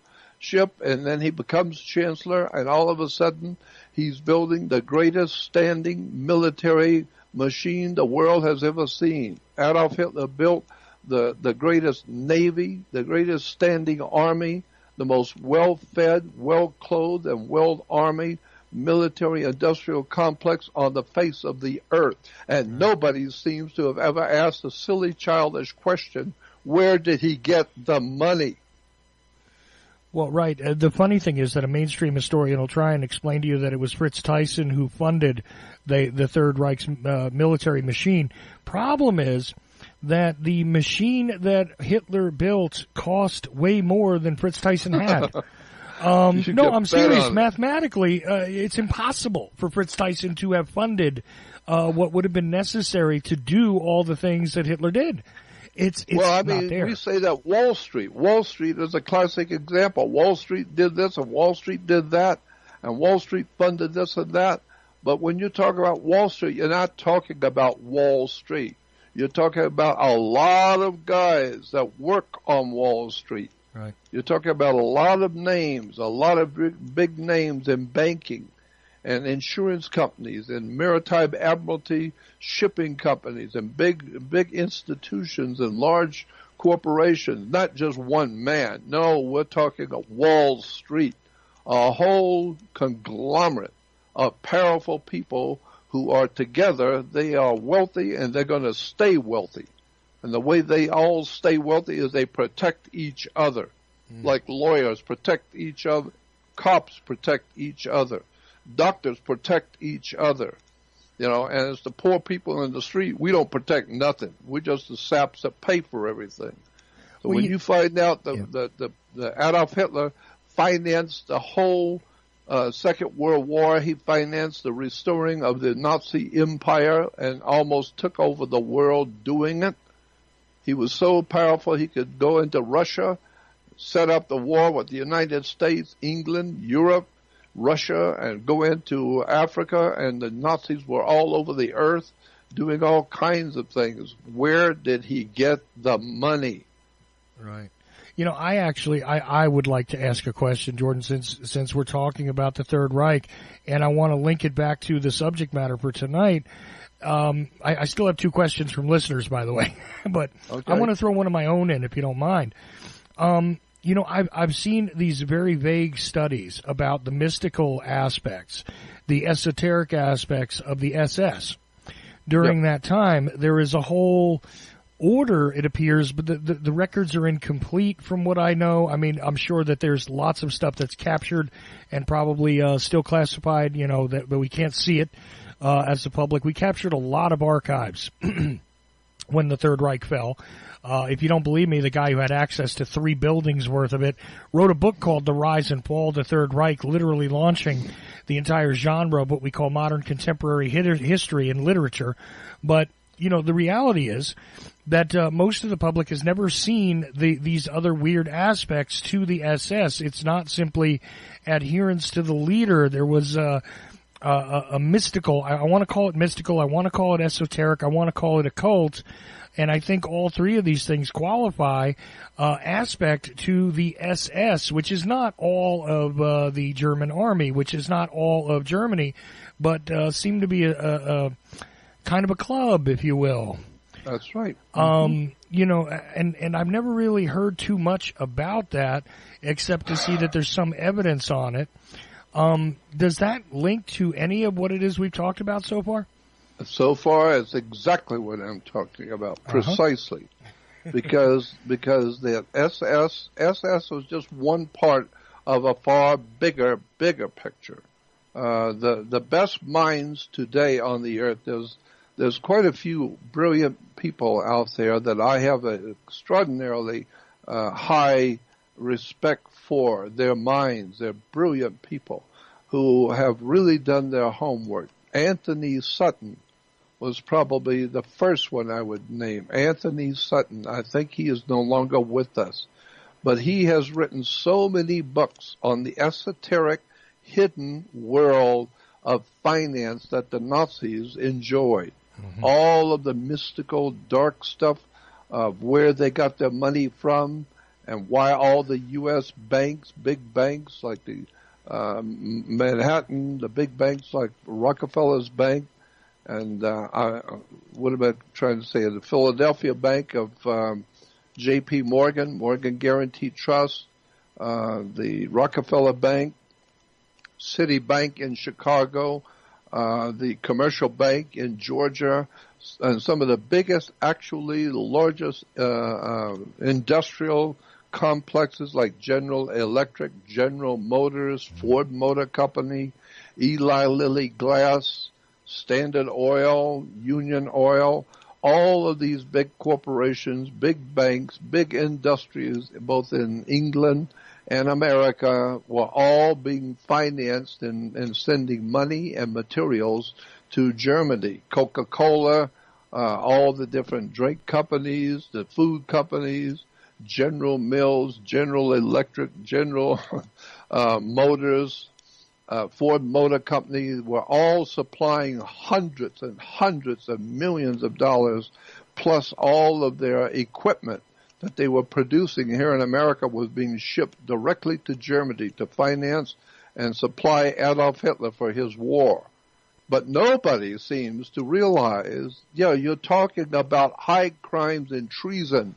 and then he becomes chancellor, and all of a sudden he's building the greatest standing military machine the world has ever seen. Adolf Hitler built the greatest navy, the greatest standing army, the most well-fed, well-clothed, and well-armed military industrial complex on the face of the earth. And nobody seems to have ever asked a silly, childish question, where did he get the money? Well, right. The funny thing is that a mainstream historian will try and explain to you that it was Fritz Thyssen who funded the Third Reich's military machine. Problem is that the machine that Hitler built cost way more than Fritz Thyssen had. No, I'm serious. Mathematically, it's impossible for Fritz Thyssen to have funded what would have been necessary to do all the things that Hitler did. It's not there. We say that Wall Street is a classic example. Wall Street did this and Wall Street did that, and Wall Street funded this and that. But when you talk about Wall Street, you're not talking about Wall Street. You're talking about a lot of guys that work on Wall Street. Right. You're talking about a lot of names, a lot of big names in banking and insurance companies and maritime admiralty shipping companies and big institutions and large corporations, not just one man. No, we're talking of Wall Street, a whole conglomerate of powerful people who are together. They are wealthy and they're going to stay wealthy. And the way they all stay wealthy is they protect each other, like lawyers protect each other, cops protect each other, doctors protect each other. And as the poor people in the street, we don't protect nothing. We're just the saps that pay for everything. So when you find out the Adolf Hitler financed the whole Second World War, he financed the restoring of the Nazi Empire and almost took over the world doing it. He was so powerful he could go into Russia, set up the war with the United States, England, Europe, Russia, and go into Africa, and the Nazis were all over the earth. doing all kinds of things. Where did he get the money? Right. You know, I would like to ask a question, Jordan, since we're talking about the Third Reich, and I want to link it back to the subject matter for tonight. I still have two questions from listeners, by the way, but okay. I want to throw one of my own in, if you don't mind. You know, I've seen these very vague studies about the mystical aspects, the esoteric aspects of the SS. During that time, there is a whole order, it appears, but the records are incomplete from what I know. I mean, I'm sure that there's lots of stuff that's captured and probably still classified, you know, but we can't see it as the public. We captured a lot of archives when the Third Reich fell. If you don't believe me, the guy who had access to 3 buildings worth of it wrote a book called The Rise and Fall of the Third Reich, literally launching the entire genre of what we call modern contemporary history and literature. But, you know, the reality is that most of the public has never seen these other weird aspects to the SS. It's not simply adherence to the leader. There was a mystical, I want to call it mystical, I want to call it esoteric, I want to call it occult, and I think all three of these things qualify aspect to the SS, which is not all of the German army, which is not all of Germany, but seem to be a kind of a club, if you will. That's right. You know, and I've never really heard too much about that, except to see that there's some evidence on it. Does that link to any of what it is we've talked about so far? So far, it's exactly what I'm talking about, precisely. because the SS was just one part of a far bigger picture. The best minds today on the earth, there's quite a few brilliant people out there that I have an extraordinarily high respect for. Their minds, they're brilliant people who have really done their homework. Anthony Sutton was probably the first one I would name. Anthony Sutton. I think he is no longer with us. But he has written so many books on the esoteric, hidden world of finance that the Nazis enjoyed. All of the mystical, dark stuff of where they got their money from and why all the U.S. banks, big banks like the Manhattan, the big banks like Rockefeller's Bank, and what am I trying to say? The Philadelphia Bank of J.P. Morgan Guaranty Trust, the Rockefeller Bank, Citibank in Chicago, the Commercial Bank in Georgia, and some of the biggest, actually the largest industrial complexes like General Electric, General Motors, Ford Motor Company, Eli Lilly Glass, Standard Oil, Union Oil, all of these big corporations, big banks, big industries, both in England and America, were all being financed and sending money and materials to Germany. Coca-Cola, all the different drink companies, the food companies, General Mills, General Electric, General Motors, Ford Motor Company were all supplying hundreds and hundreds of millions of dollars, plus all of their equipment that they were producing here in America was being shipped directly to Germany to finance and supply Adolf Hitler for his war. But nobody seems to realize, you're talking about high crimes and treason.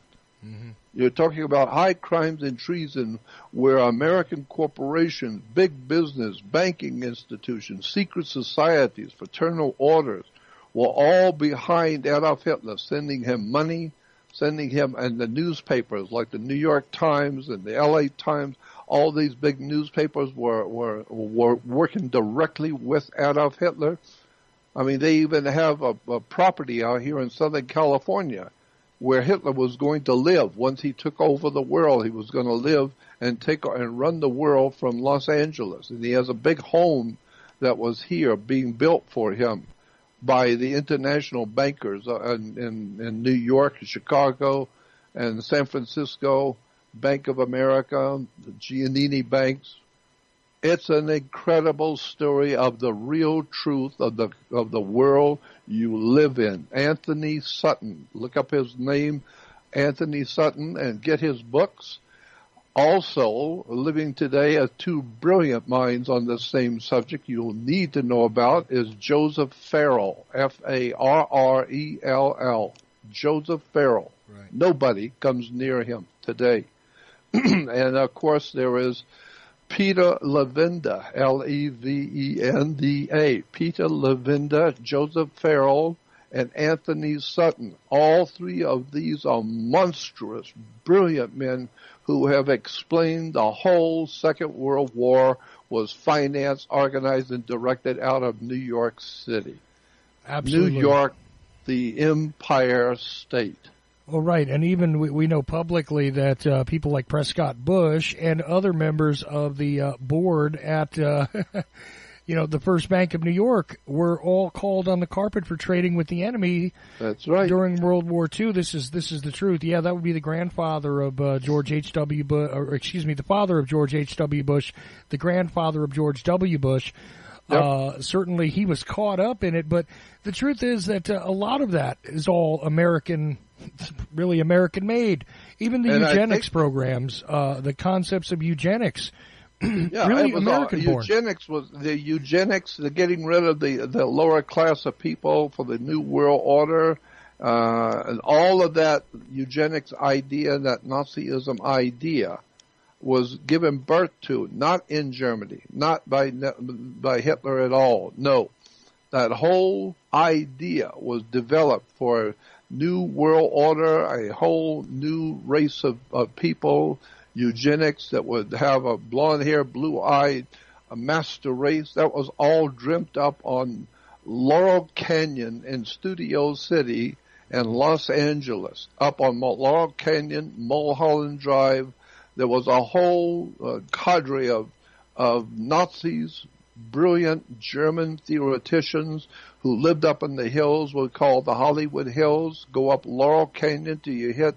You're talking about high crimes and treason where American corporations, big business, banking institutions, secret societies, fraternal orders were all behind Adolf Hitler, sending him money, sending him, and the newspapers like the New York Times and the LA Times, all these big newspapers were working directly with Adolf Hitler. I mean, they even have a property out here in Southern California where Hitler was going to live. Once he took over the world, he was going to live and run the world from Los Angeles. And he has a big home that was here being built for him by the international bankers in New York, Chicago, and San Francisco, Bank of America, the Giannini banks. It's an incredible story of the real truth of the world you live in. Anthony Sutton. Look up his name, Anthony Sutton, and get his books. Also, living today as two brilliant minds on the same subject you'll need to know about is Joseph Farrell, Farrell. Joseph Farrell. Right. Nobody comes near him today. And, of course, there is Peter Levenda, Levenda. Peter Levenda, Joseph Farrell, and Anthony Sutton. All three of these are monstrous, brilliant men who have explained the whole Second World War was financed, organized, and directed out of New York City. Absolutely. New York, the Empire State. Well, right, and even we know publicly that people like Prescott Bush and other members of the board at, the First Bank of New York were all called on the carpet for trading with the enemy. That's right. During World War II. This is the truth. Yeah, that would be the grandfather of George H.W. Bush, or excuse me, the father of George H.W. Bush, the grandfather of George W. Bush. Yep. Certainly he was caught up in it, but the truth is that a lot of that is all American, really American made. Even the eugenics programs, the concepts of eugenics, really American born. Eugenics, the getting rid of the lower class of people for the New World Order, and all of that eugenics idea, that Nazism idea, was given birth to, not in Germany, not by Hitler at all. No, that whole idea was developed for a new world order, a whole new race of people, eugenics that would have a blonde hair, blue-eyed, a master race. That was all dreamt up on Laurel Canyon in Studio City and Los Angeles, up on Laurel Canyon, Mulholland Drive. There was a whole cadre of Nazis, brilliant German theoreticians who lived up in the hills, we call the Hollywood Hills. Go up Laurel Canyon till you hit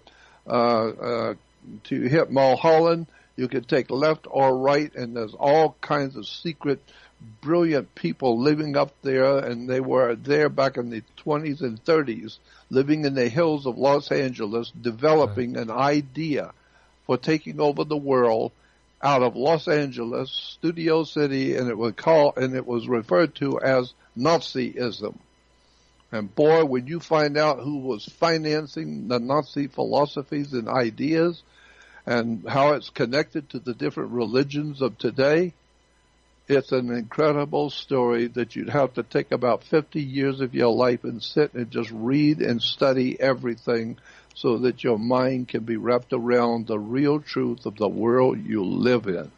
Mulholland. You can take left or right, and there's all kinds of secret, brilliant people living up there, and they were there back in the 20s and 30s, living in the hills of Los Angeles, developing an idea for taking over the world out of Los Angeles, Studio City, and it was referred to as Nazism. And boy, when you find out who was financing the Nazi philosophies and ideas and how it's connected to the different religions of today, it's an incredible story that you'd have to take about 50 years of your life and sit and just read and study everything so that your mind can be wrapped around the real truth of the world you live in.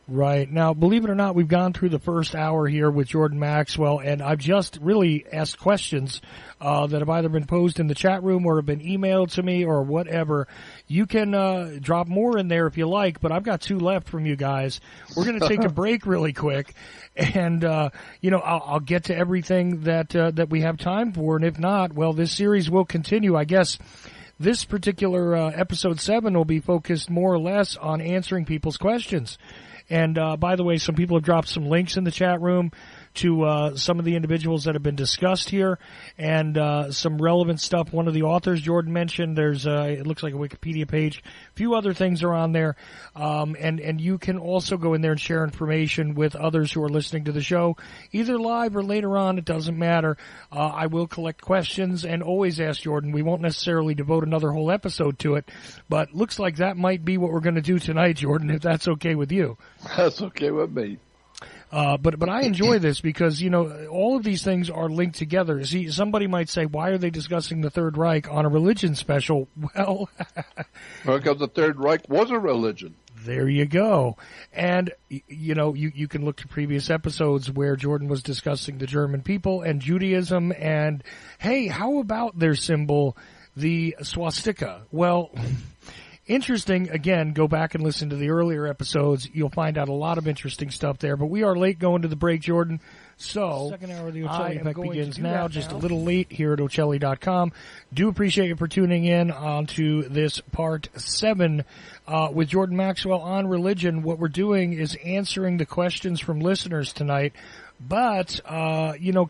Right. Now, believe it or not, we've gone through the first hour here with Jordan Maxwell, and I've just really asked questions that have either been posed in the chat room or have been emailed to me or whatever. You can drop more in there if you like, but I've got 2 left from you guys. We're going to take a break really quick, and I'll get to everything that we have time for, and if not, well, this series will continue, I guess. This particular episode 7 will be focused more or less on answering people's questions. And by the way, some people have dropped some links in the chat room to some of the individuals that have been discussed here, and some relevant stuff. One of the authors Jordan mentioned, there's it looks like a Wikipedia page. A few other things are on there, and you can also go in there and share information with others who are listening to the show, either live or later on. It doesn't matter. I will collect questions and always ask Jordan. We won't necessarily devote another whole episode to it, but looks like that might be what we're going to do tonight, Jordan, if that's okay with you. That's okay with me. But I enjoy this because, all of these things are linked together. See, somebody might say, why are they discussing the Third Reich on a religion special? Well, because the Third Reich was a religion. There you go. And, you can look to previous episodes where Jordan was discussing the German people and Judaism and, hey, how about their symbol, the swastika? Well, interesting. Again, go back and listen to the earlier episodes. You'll find out a lot of interesting stuff there. But we are late going to the break, Jordan. So, second hour of the Ocelli Effect begins now, just a little late here at Ocelli.com. Do appreciate you for tuning in onto this part 7 with Jordan Maxwell on religion, what we're doing is answering the questions from listeners tonight. But,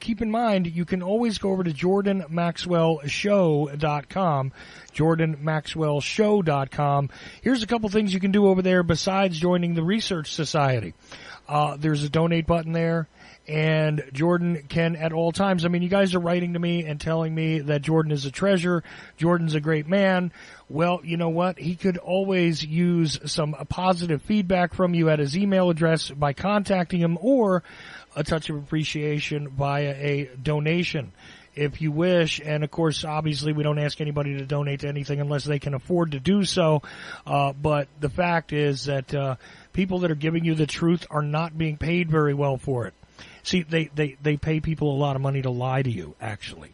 keep in mind, you can always go over to JordanMaxwellShow.com, JordanMaxwellShow.com. Here's a couple things you can do over there besides joining the Research Society. There's a donate button there, and Jordan can at all times. I mean, you guys are writing to me and telling me that Jordan is a treasure, Jordan's a great man. Well, you know what? He could always use some positive feedback from you at his email address by contacting him, or a touch of appreciation via a donation, if you wish. And, of course, obviously we don't ask anybody to donate to anything unless they can afford to do so. But the fact is that people that are giving you the truth are not being paid very well for it. See, they pay people a lot of money to lie to you, actually.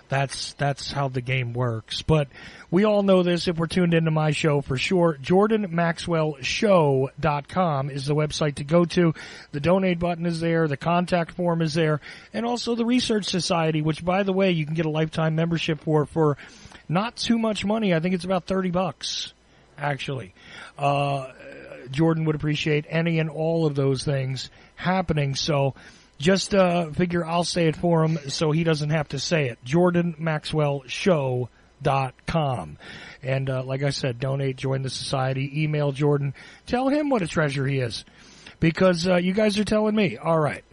That's how the game works. But we all know this if we're tuned into my show for sure. JordanMaxwellShow.com is the website to go to. The donate button is there. The contact form is there. And also the Research Society, which, by the way, you can get a lifetime membership for not too much money. I think it's about $30, actually. Jordan would appreciate any and all of those things happening. So just figure I'll say it for him so he doesn't have to say it. JordanMaxwellShow.com. And like I said, donate, join the society, email Jordan. Tell him what a treasure he is, because you guys are telling me. All right.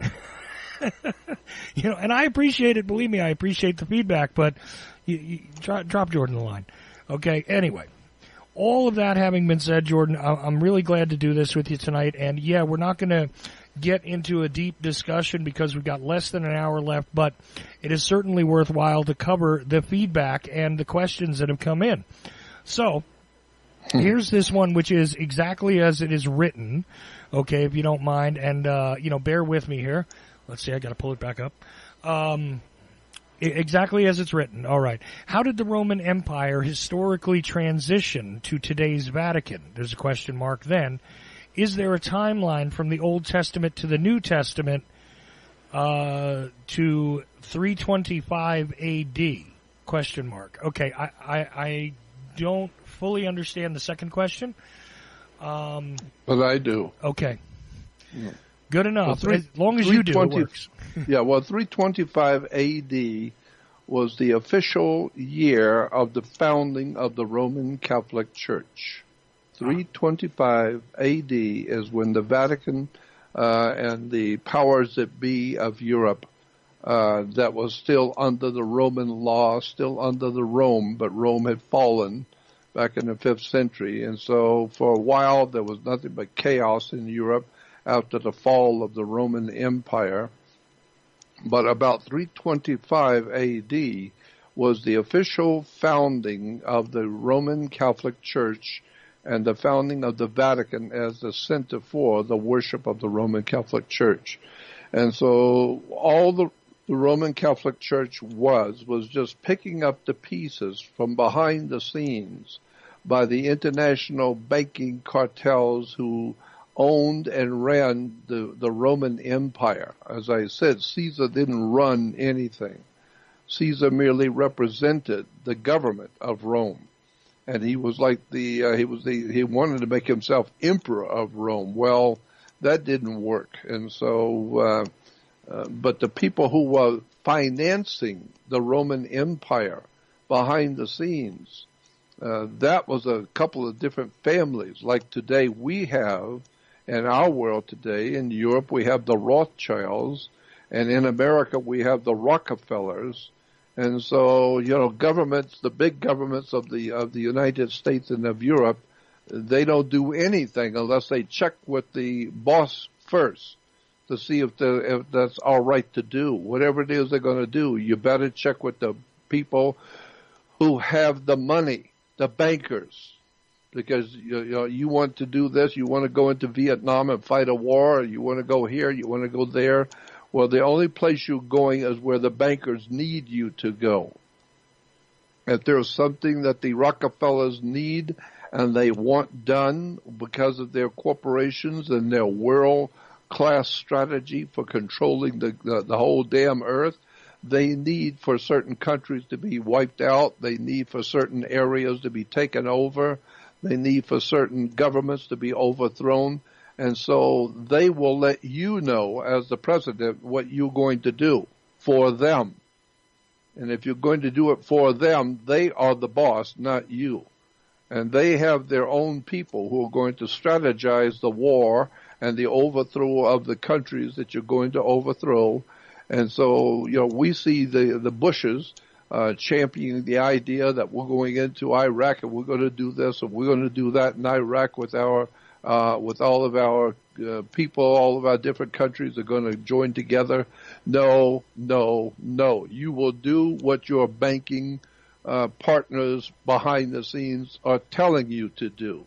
And I appreciate it. Believe me, I appreciate the feedback, but you drop Jordan the line. Okay, anyway. All of that having been said, Jordan, I'm really glad to do this with you tonight. And, yeah, we're not going to get into a deep discussion because we've got less than an hour left, but it is certainly worthwhile to cover the feedback and the questions that have come in. So here's this one, which is exactly as it is written, okay, if you don't mind. And, bear with me here. Let's see, I got to pull it back up. Exactly as it's written. All right. How did the Roman Empire historically transition to today's Vatican? There's a question mark then. Is there a timeline from the Old Testament to the New Testament to 325 A.D.? Question mark. Okay, I don't fully understand the second question. But I do. Okay. Yeah. Good enough. As long as you do, it works. 325 A.D. was the official year of the founding of the Roman Catholic Church. 325 A.D. is when the Vatican and the powers that be of Europe that was still under the Roman law, still under the Rome, but Rome had fallen back in the 5th century. And so for a while there was nothing but chaos in Europe after the fall of the Roman Empire. But about 325 A.D. was the official founding of the Roman Catholic Church and the founding of the Vatican as the center for the worship of the Roman Catholic Church. And so all the Roman Catholic Church was just picking up the pieces from behind the scenes by the international banking cartels who owned and ran the Roman Empire. As I said, Caesar didn't run anything. Caesar merely represented the government of Rome. And he was like he wanted to make himself emperor of Rome. Well, that didn't work. And so, but the people who were financing the Roman Empire behind the scenes, that was a couple of different families. Like today we have, in our world today, in Europe we have the Rothschilds, and in America we have the Rockefellers. And so, governments, the big governments of the United States and of Europe, they don't do anything unless they check with the boss first to see if that's all right to do. Whatever it is they're going to do, you better check with the people who have the money, the bankers, because you want to do this, you want to go into Vietnam and fight a war, you want to go here, you want to go there. Well, the only place you're going is where the bankers need you to go. If there's something that the Rockefellers need and they want done because of their corporations and their world-class strategy for controlling the whole damn earth, they need for certain countries to be wiped out. They need for certain areas to be taken over. They need for certain governments to be overthrown. And so they will let you know, as the president, what you're going to do for them. And if you're going to do it for them, they are the boss, not you. And they have their own people who are going to strategize the war and the overthrow of the countries that you're going to overthrow. And so, we see the Bushes championing the idea that we're going into Iraq and we're going to do this and we're going to do that in Iraq with all of our people, all of our different countries are going to join together. No, no, no. You will do what your banking partners behind the scenes are telling you to do.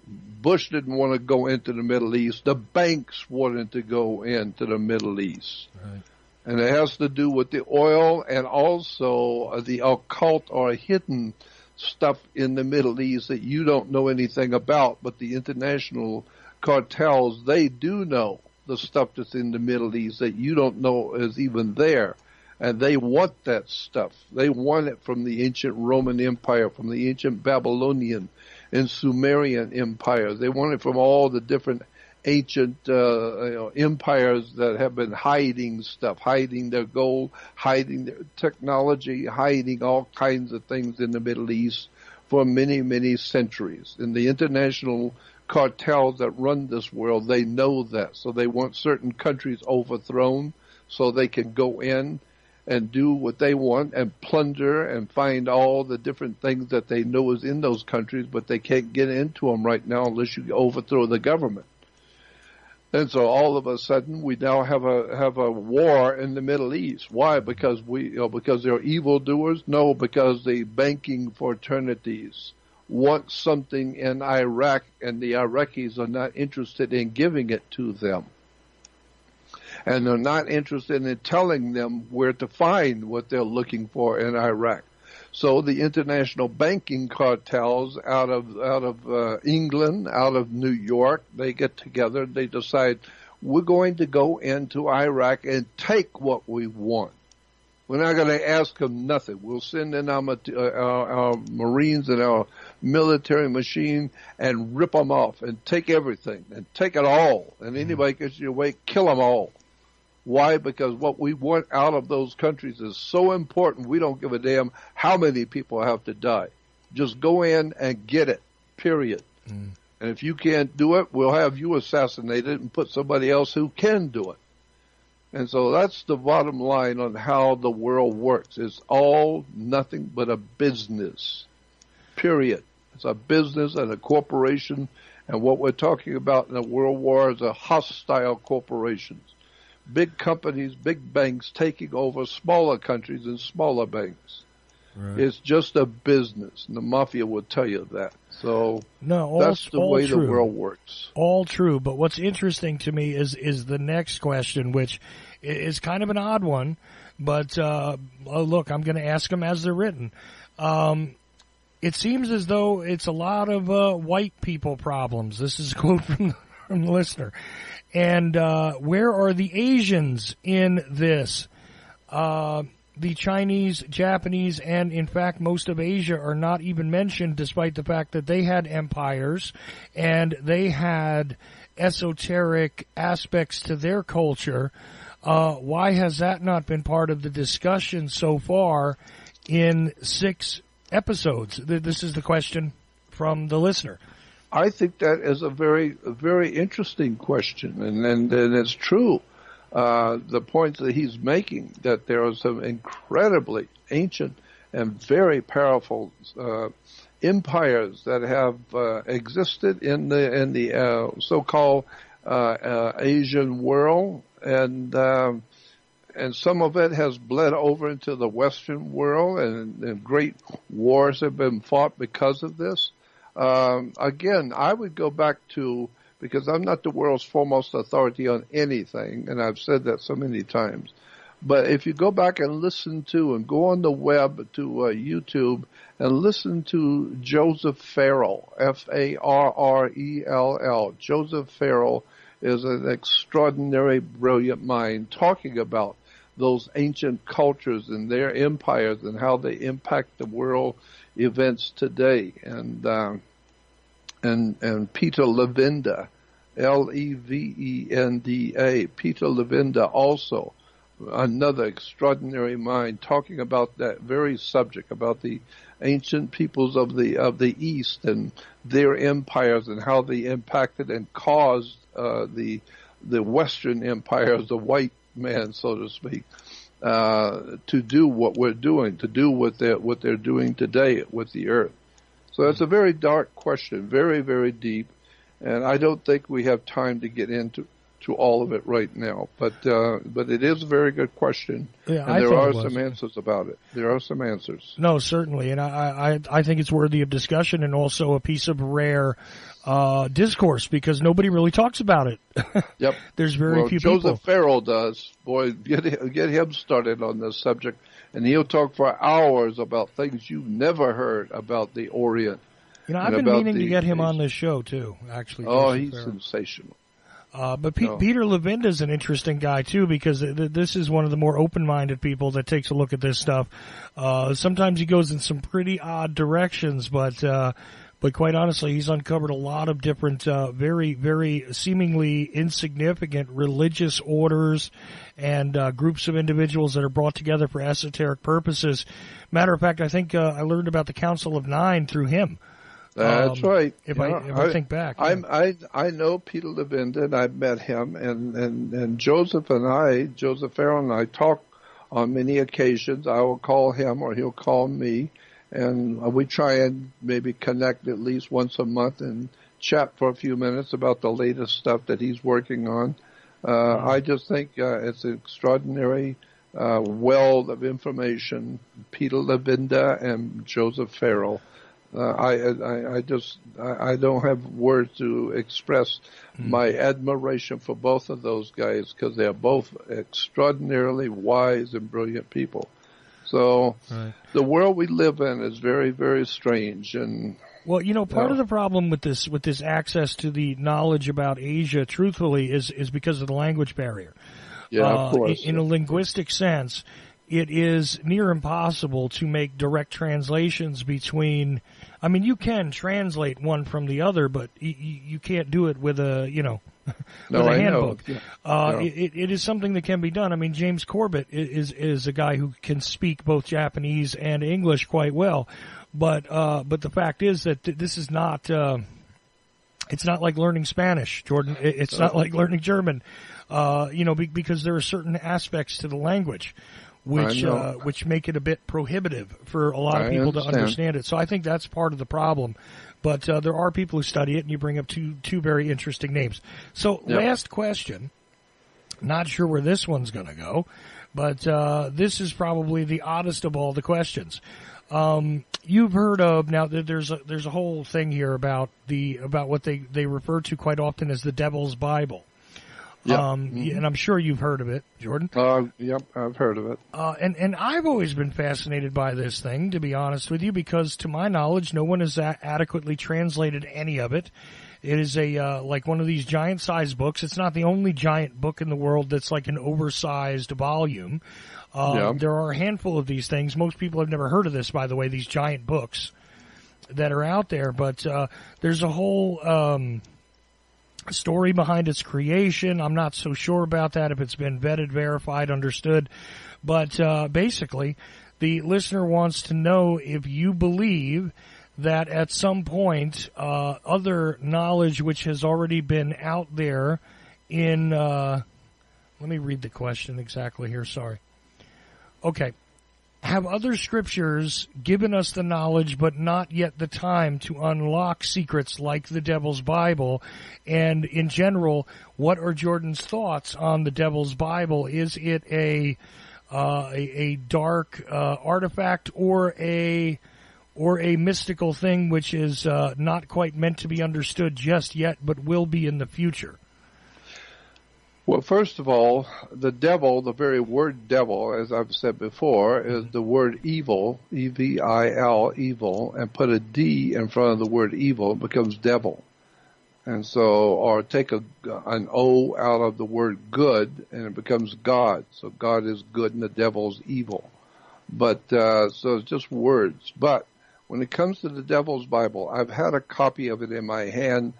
Bush didn't want to go into the Middle East. The banks wanted to go into the Middle East. Right. And it has to do with the oil and also the occult or hidden stuff in the Middle East that you don't know anything about, but the international cartels, they do know the stuff that's in the Middle East that you don't know is even there. And they want that stuff. They want it from the ancient Roman Empire, from the ancient Babylonian and Sumerian empires. They want it from all the different ancient empires that have been hiding stuff, hiding their gold, hiding their technology, hiding all kinds of things in the Middle East for many, many centuries. And the international cartels that run this world, they know that. So they want certain countries overthrown so they can go in and do what they want and plunder and find all the different things that they know is in those countries, but they can't get into them right now unless you overthrow the government. And so all of a sudden we now have a war in the Middle East. Why? Because because they're evildoers? No, because the banking fraternities want something in Iraq and the Iraqis are not interested in giving it to them. And they're not interested in telling them where to find what they're looking for in Iraq. So the international banking cartels out of England, out of New York, they get together, they decide we're going to go into Iraq and take what we want. We're not going to ask them nothing. We'll send in our Marines and our military machine and rip them off and take everything and take it all. And anybody gets your way, kill them all. Why? Because what we want out of those countries is so important, we don't give a damn how many people have to die. Just go in and get it, period. And if you can't do it, we'll have you assassinated and put somebody else who can do it. And so that's the bottom line on how the world works. It's all nothing but a business, period. It's a business and a corporation. And what we're talking about in a world war is a hostile corporations. Big companies, big banks taking over smaller countries and smaller banks. Right. It's just a business, and the mafia will tell you that. So that's the way the world works. All true, but what's interesting to me is the next question, which is kind of an odd one, but look, I'm going to ask them as they're written. It seems as though it's a lot of white people problems. This is a quote from the listener. And where are the Asians in this? The Chinese, Japanese, and in fact most of Asia are not even mentioned, despite the fact that they had empires and they had esoteric aspects to their culture. Why has that not been part of the discussion so far in 6 episodes? This is the question from the listener. I think that is a very, very interesting question, and it's true. The points that he's making, that there are some incredibly ancient and very powerful empires that have existed in the so-called Asian world, and some of it has bled over into the Western world, and great wars have been fought because of this. Again, I would go back to, because I'm not the world's foremost authority on anything, and I've said that so many times, but if you go back and listen to and go on the web to YouTube and listen to Joseph Farrell, Farrell. Joseph Farrell is an extraordinary, brilliant mind talking about those ancient cultures and their empires and how they impact the world events today. And and Peter Levenda, Levenda. Peter Levenda also, another extraordinary mind, talking about that very subject, about the ancient peoples of the East and their empires and how they impacted and caused the Western empires, the white man, so to speak, to do what we're doing, to do what they're doing today with the earth. So it's a very dark question, very, very deep, and I don't think we have time to get into all of it right now. But it is a very good question, yeah, and there are some answers about it. There are some answers. No, certainly, and I think it's worthy of discussion and also a piece of rare discourse because nobody really talks about it. Yep. There's very few people. Joseph Farrell does. Boy, get him started on this subject, and he'll talk for hours about things you've never heard about the Orient. You know, I've been meaning to get him on this show too. Actually, oh, he's sensational. But Peter Levenda is an interesting guy too because this is one of the more open-minded people that takes a look at this stuff. Sometimes he goes in some pretty odd directions, but quite honestly, he's uncovered a lot of different, very, very seemingly insignificant religious orders and groups of individuals that are brought together for esoteric purposes. Matter of fact, I think I learned about the Council of Nine through him. That's right. If I think back, I know Peter Levenda, and I've met him, and Joseph Farrell and I talk on many occasions. I will call him or he'll call me, and we try and maybe connect at least once a month and chat for a few minutes about the latest stuff that he's working on. I just think it's an extraordinary wealth of information. Peter Levenda and Joseph Farrell. I don't have words to express my admiration for both of those guys because they're both extraordinarily wise and brilliant people. So the world we live in is very, very strange. And well, you know, part of the problem with this access to the knowledge about Asia, truthfully, is because of the language barrier. Yeah, of course. In a linguistic sense, it is near impossible to make direct translations between. I mean, you can translate one from the other, but you can't do it with a with a handbook. It is something that can be done. I mean, James Corbett is a guy who can speak both Japanese and English quite well, but the fact is that this is not. It's not like learning Spanish, Jordan. It's not like learning German, because there are certain aspects to the language which make it a bit prohibitive for a lot of people to understand it. So I think that's part of the problem. But there are people who study it, and you bring up two very interesting names. So last question. Not sure where this one's going to go, but this is probably the oddest of all the questions. You've heard of now. There's a whole thing here about what they refer to quite often as the Devil's Bible. Yep. And I'm sure you've heard of it, Jordan. Yep, I've heard of it. And I've always been fascinated by this thing, to be honest with you, because to my knowledge, no one has adequately translated any of it. It is like one of these giant-sized books. It's not the only giant book in the world that's like an oversized volume. There are a handful of these things. Most people have never heard of this, by the way, these giant books that are out there. But there's a whole story behind its creation. I'm not so sure about that, if it's been vetted, verified, understood. But basically, the listener wants to know if you believe that at some point other knowledge which has already been out there in let me read the question exactly here, sorry. Okay. Have other scriptures given us the knowledge but not yet the time to unlock secrets like the Devil's Bible? And in general, what are Jordan's thoughts on the Devil's Bible? Is it a dark artifact or a mystical thing which is not quite meant to be understood just yet but will be in the future? Well, first of all, the devil, the very word devil, as I've said before, is the word evil, E-V-I-L, evil, and put a D in front of the word evil, it becomes devil. And so, or take an O out of the word good, and it becomes God. So God is good and the devil's evil. But, so it's just words. But When it comes to the Devil's Bible, I've had a copy of it in my hand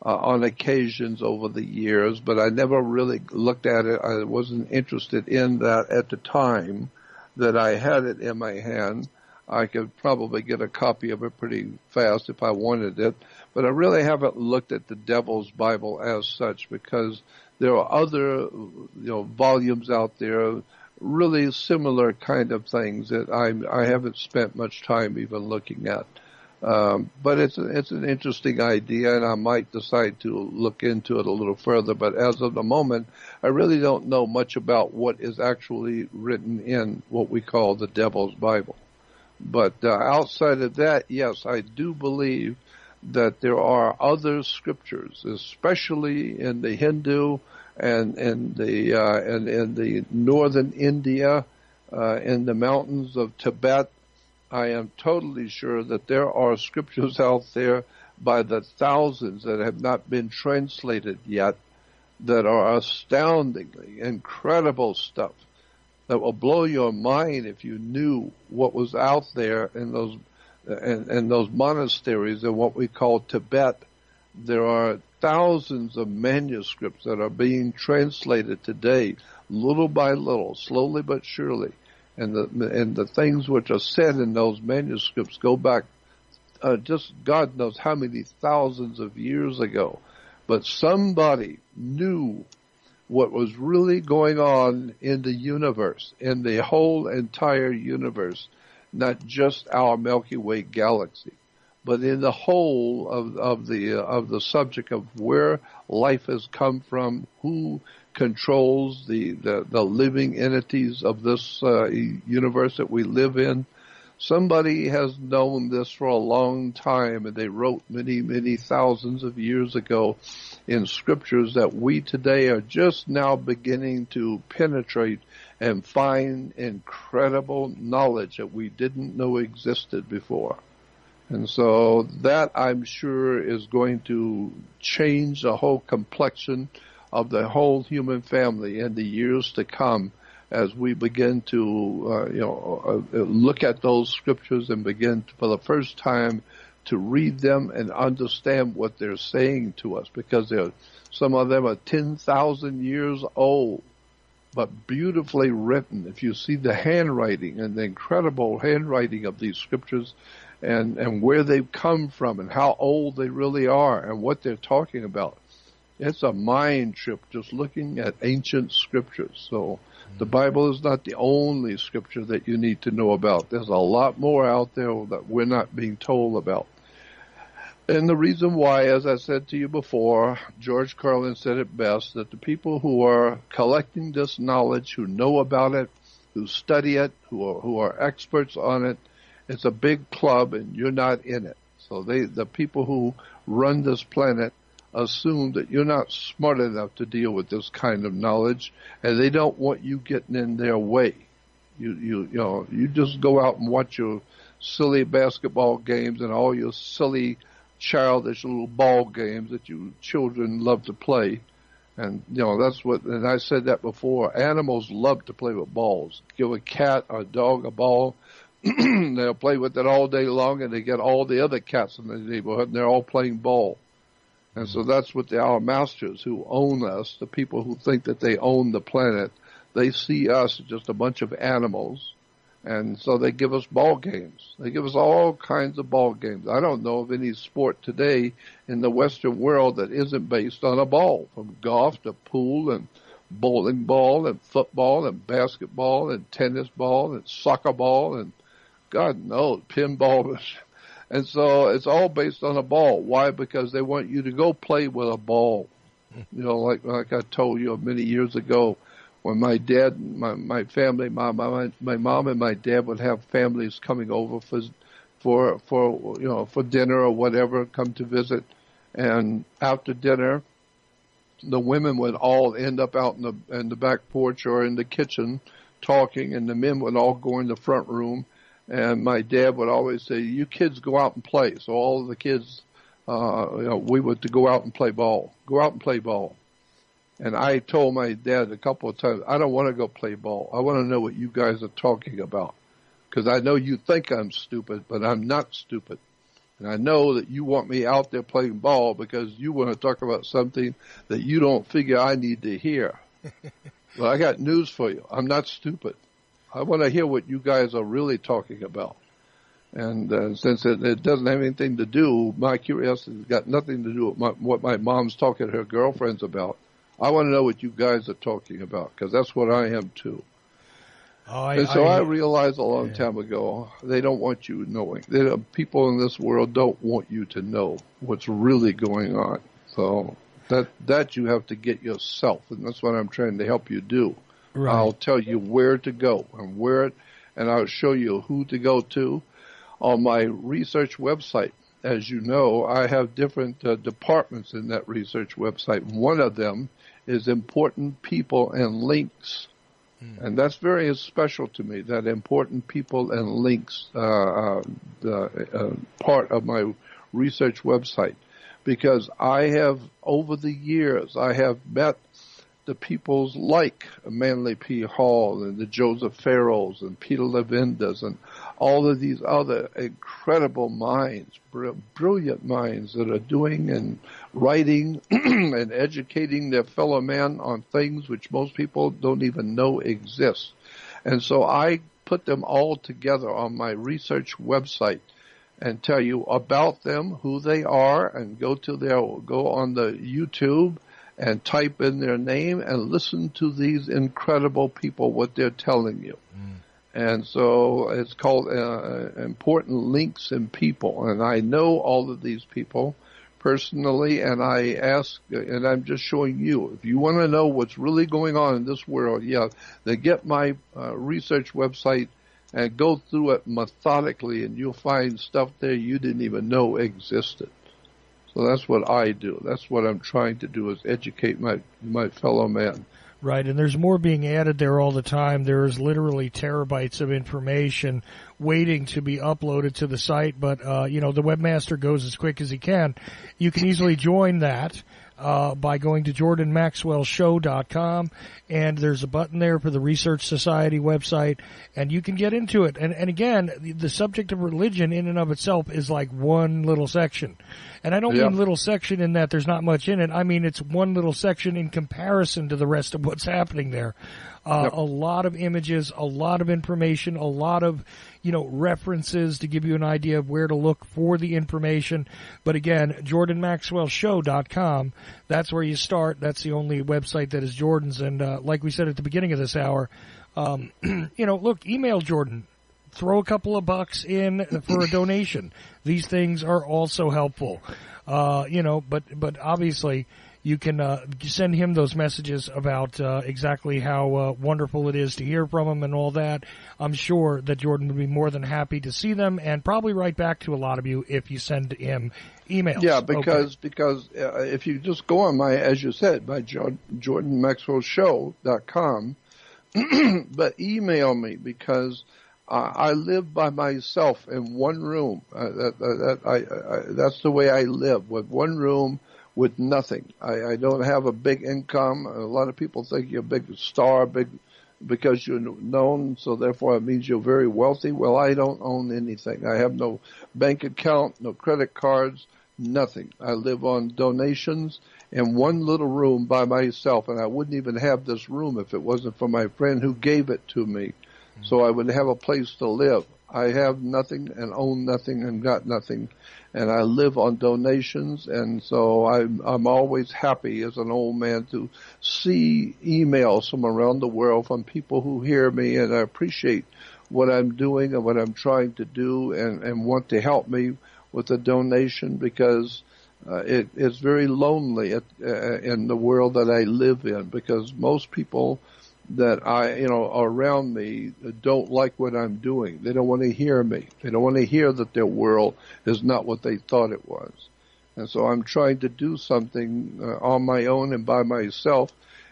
on occasions over the years, but I never really looked at it. I wasn't interested in that at the time that I had it in my hand. I could probably get a copy of it pretty fast if I wanted it, but I really haven't looked at the Devil's Bible as such, because there are other, volumes out there, really similar kind of things that I haven't spent much time even looking at. But it's an interesting idea, and I might decide to look into it a little further. But as of the moment, I really don't know much about what is actually written in what we call the Devil's Bible. But outside of that, yes, I do believe that there are other scriptures, especially in the Hindu and in the northern India, in the mountains of Tibet. I am totally sure that there are scriptures out there by the thousands that have not been translated yet that are astoundingly incredible stuff that will blow your mind if you knew what was out there in those monasteries in what we call Tibet. There are thousands of manuscripts that are being translated today, little by little, slowly but surely. And the things which are said in those manuscripts go back just God knows how many thousands of years ago. But somebody knew what was really going on in the universe, in the whole entire universe, not just our Milky Way galaxy, but in the whole of the subject of where life has come from, who controls the living entities of this universe that we live in. Somebody has known this for a long time, and they wrote many, many thousands of years ago in scriptures that we today are just now beginning to penetrate and find incredible knowledge that we didn't know existed before. And so that, I'm sure, is going to change the whole complexion of the whole human family in the years to come, as we begin to look at those scriptures and begin to, for the first time, to read them and understand what they're saying to us, because some of them are 10,000 years old, but beautifully written. If you see the handwriting and the incredible handwriting of these scriptures, and where they've come from and how old they really are and what they're talking about, it's a mind trip just looking at ancient scriptures. So the Bible is not the only scripture that you need to know about. There's a lot more out there that we're not being told about. And the reason why, as I said to you before, George Carlin said it best, that the people who are collecting this knowledge, who know about it, who study it, who are experts on it, it's a big club and you're not in it. So the people who run this planet assume that you're not smart enough to deal with this kind of knowledge, and they don't want you getting in their way. You just go out and watch your silly basketball games and all your silly childish little ball games that you children love to play. And that's what, and I said that before, animals love to play with balls. Give a cat or a dog a ball, they'll play with it all day long, and they get all the other cats in the neighborhood, and they're all playing ball. And so that's what our masters who own us, the people who think that they own the planet, they see us as just a bunch of animals. And so they give us ball games. They give us all kinds of ball games. I don't know of any sport today in the Western world that isn't based on a ball, from golf to pool and bowling ball and football and basketball and tennis ball and soccer ball and God knows, pinball. And so it's all based on a ball. Why? Because they want you to go play with a ball. Like I told you many years ago, when my dad, my family, my mom and my dad would have families coming over for dinner or whatever, come to visit, and after dinner, the women would all end up out in the back porch or in the kitchen talking, and the men would all go in the front room. And my dad would always say, "You kids go out and play." So all of the kids, we were to go out and play ball. Go out and play ball. And I told my dad a couple of times, "I don't want to go play ball. I want to know what you guys are talking about." because I know you think I'm stupid, but I'm not stupid. And I know that you want me out there playing ball because you want to talk about something that you don't figure I need to hear. Well, I got news for you. I'm not stupid. I want to hear what you guys are really talking about. And since it doesn't have anything to do, my curiosity has got nothing to do with what my mom's talking to her girlfriends about. I want to know what you guys are talking about, because that's what I am too. I realized a long time ago, they don't want you knowing. People in this world don't want you to know what's really going on. So that you have to get yourself, and that's what I'm trying to help you do. Right. I'll tell you where to go and I'll show you who to go to. On my research website, as you know, I have different departments in that research website. One of them is important people and links. And that's very special to me, that important people and links part of my research website. Because I have, over the years, I have met the peoples like Manly P. Hall and the Joseph Farrells and Peter Levendas and all of these other incredible minds, brilliant minds that are doing and writing and educating their fellow men on things which most people don't even know exist. And so I put them all together on my research website and tell you about them, who they are, and go on the YouTube and type in their name and listen to these incredible people, what they're telling you. And so it's called Important Links and People. And I know all of these people personally, and I ask, and I'm just showing you, if you want to know what's really going on in this world, then get my research website and go through it methodically, and you'll find stuff there you didn't even know existed. So that's what I do. That's what I'm trying to do, is educate my fellow man. Right, and there's more being added there all the time. There's literally terabytes of information waiting to be uploaded to the site, but, the webmaster goes as quick as he can. You can easily join that by going to jordanmaxwellshow.com, and there's a button there for the Research Society website, and you can get into it. And again, the subject of religion in and of itself is like one little section. And I don't mean little section in that there's not much in it. I mean it's one little section in comparison to the rest of what's happening there. A lot of images, a lot of information, a lot of, references to give you an idea of where to look for the information. But again, jordanmaxwellshow.com, that's where you start. That's the only website that is Jordan's. And like we said at the beginning of this hour, look, email Jordan. Throw a couple of bucks in for a donation. These things are also helpful. But obviously you can send him those messages about exactly how wonderful it is to hear from him and all that. I'm sure that Jordan would be more than happy to see them and probably write back to a lot of you if you send him emails. Yeah, because if you just go on as you said, my jordanmaxwellshow.com, but email me, because I live by myself in one room. That's the way I live, with one room with nothing. I don't have a big income. A lot of people think you're a big star, because you're known, so therefore it means you're very wealthy. Well, I don't own anything. I have no bank account, no credit cards, nothing. I live on donations in one little room by myself, and I wouldn't even have this room if it wasn't for my friend who gave it to me. So I would have a place to live. I have nothing and own nothing and got nothing, and I live on donations. And so I'm always happy as an old man to see emails from around the world from people who hear me and I appreciate what I'm doing and what I'm trying to do and want to help me with a donation, because it's very lonely in the world that I live in, because most people that around me don't like what I'm doing. They don't want to hear me. They don't want to hear that their world is not what they thought it was. And so I'm trying to do something on my own and by myself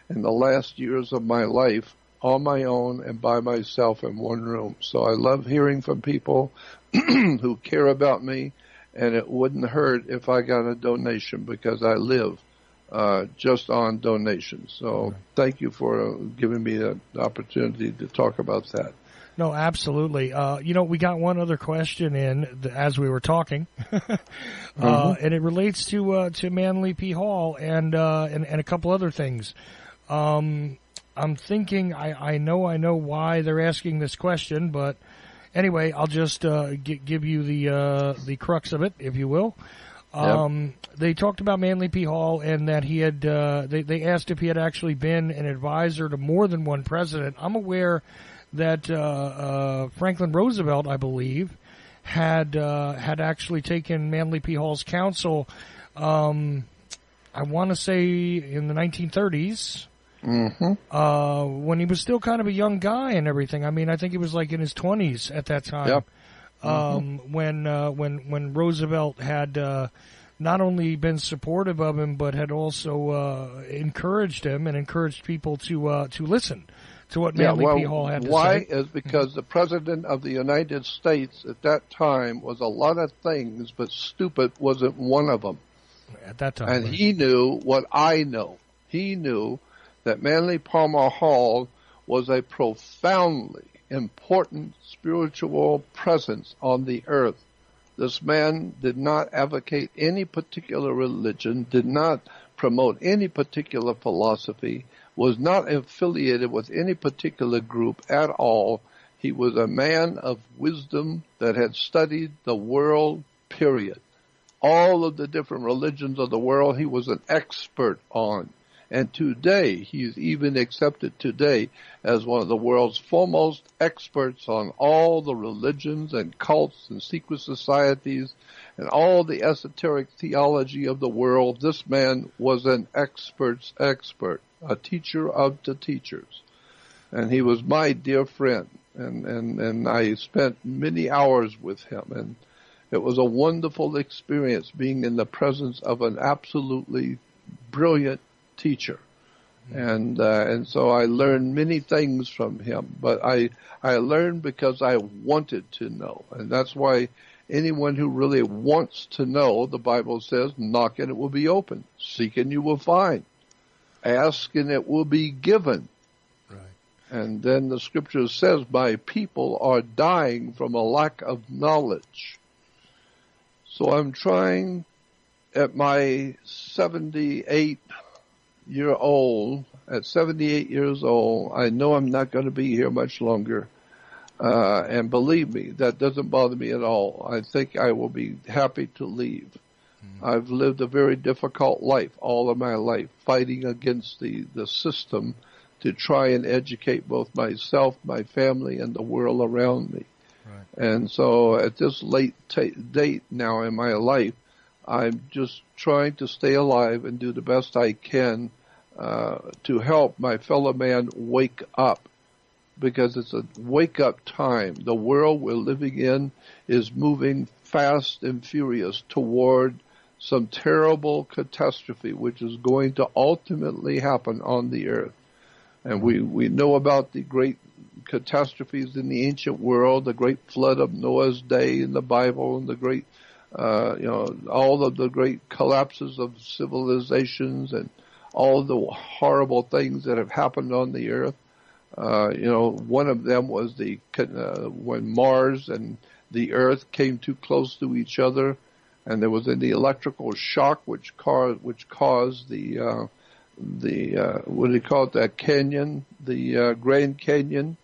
in the last years of my life, on my own and by myself in one room. So I love hearing from people who care about me, and it wouldn't hurt if I got a donation, because I live just on donations. So thank you for giving me the opportunity to talk about that. No, absolutely. We got one other question in as we were talking, and it relates to Manly P. Hall and a couple other things. I'm thinking I know why they're asking this question, but anyway, I'll just give you the crux of it, if you will. They talked about Manly P. Hall and that he had. They asked if he had actually been an advisor to more than one president. I'm aware that Franklin Roosevelt, I believe, had actually taken Manly P. Hall's counsel. I want to say in the 1930s, when he was still kind of a young guy and everything. I mean, I think he was like in his 20s at that time. When Roosevelt had not only been supportive of him, but had also encouraged him and encouraged people to listen to what Manly P. Hall had to say. Why is because the President of the United States at that time was a lot of things, but stupid wasn't one of them. At that time. And he knew what I know. He knew that Manly Palmer Hall was a profoundly important spiritual presence on the earth. This man did not advocate any particular religion, did not promote any particular philosophy, was not affiliated with any particular group at all. He was a man of wisdom that had studied the world, period. All of the different religions of the world he was an expert on. And today, he's even accepted today as one of the world's foremost experts on all the religions and cults and secret societies and all the esoteric theology of the world. This man was an expert's expert, a teacher of the teachers. And he was my dear friend. And I spent many hours with him. And it was a wonderful experience being in the presence of an absolutely brilliant teacher. And so I learned many things from him, but I learned because I wanted to know. And that's why anyone who really wants to know, the Bible says, knock and it will be open. Seek and you will find. Ask and it will be given. Right. And then the scripture says, my people are dying from a lack of knowledge. So I'm trying at my 78 years old, I know I'm not going to be here much longer. And believe me, that doesn't bother me at all. I think I will be happy to leave. I've lived a very difficult life all of my life, fighting against the system to try and educate both myself, my family, and the world around me. Right. And so at this late date now in my life, I'm just trying to stay alive and do the best I can to help my fellow man wake up, because it's a wake-up time. The world we're living in is moving fast and furious toward some terrible catastrophe, which is going to ultimately happen on the earth. And we know about the great catastrophes in the ancient world, the great flood of Noah's day in the Bible, and the great, all of the great collapses of civilizations and all the horrible things that have happened on the earth. One of them was when Mars and the Earth came too close to each other, and there was an electrical shock which caused the what do you call it, that canyon, the Grand Canyon.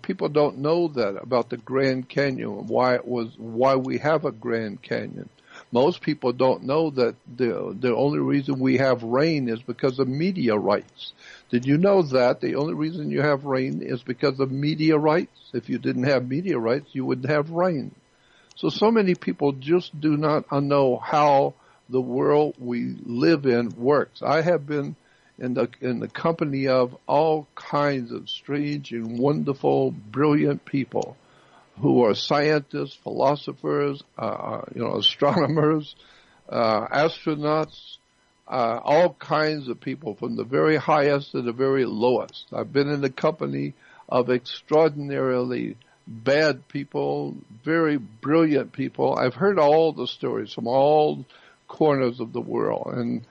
People don't know that about the Grand Canyon, why we have a Grand Canyon. Most people don't know that the only reason we have rain is because of meteorites. Did you know that the only reason you have rain is because of meteorites? If you didn't have meteorites, you wouldn't have rain. So many people just do not know how the world we live in works. I have been in the company of all kinds of strange and wonderful, brilliant people who are scientists, philosophers, astronomers, astronauts, all kinds of people, from the very highest to the very lowest. I've been in the company of extraordinarily bad people, very brilliant people. I've heard all the stories from all corners of the world, and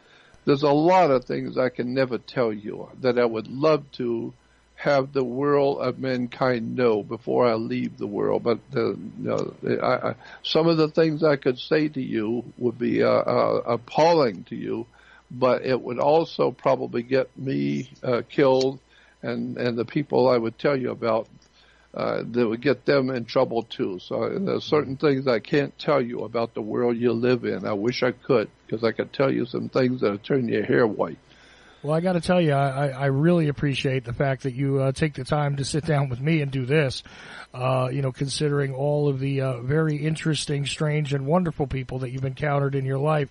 there's a lot of things I can never tell you that I would love to have the world of mankind know before I leave the world. But some of the things I could say to you would be appalling to you, but it would also probably get me killed, and the people I would tell you about, that would get them in trouble too. So there's certain things I can't tell you about the world you live in. I wish I could, because I could tell you some things that would turn your hair white. Well, I got to tell you, I really appreciate the fact that you take the time to sit down with me and do this. Considering all of the very interesting, strange, and wonderful people that you've encountered in your life,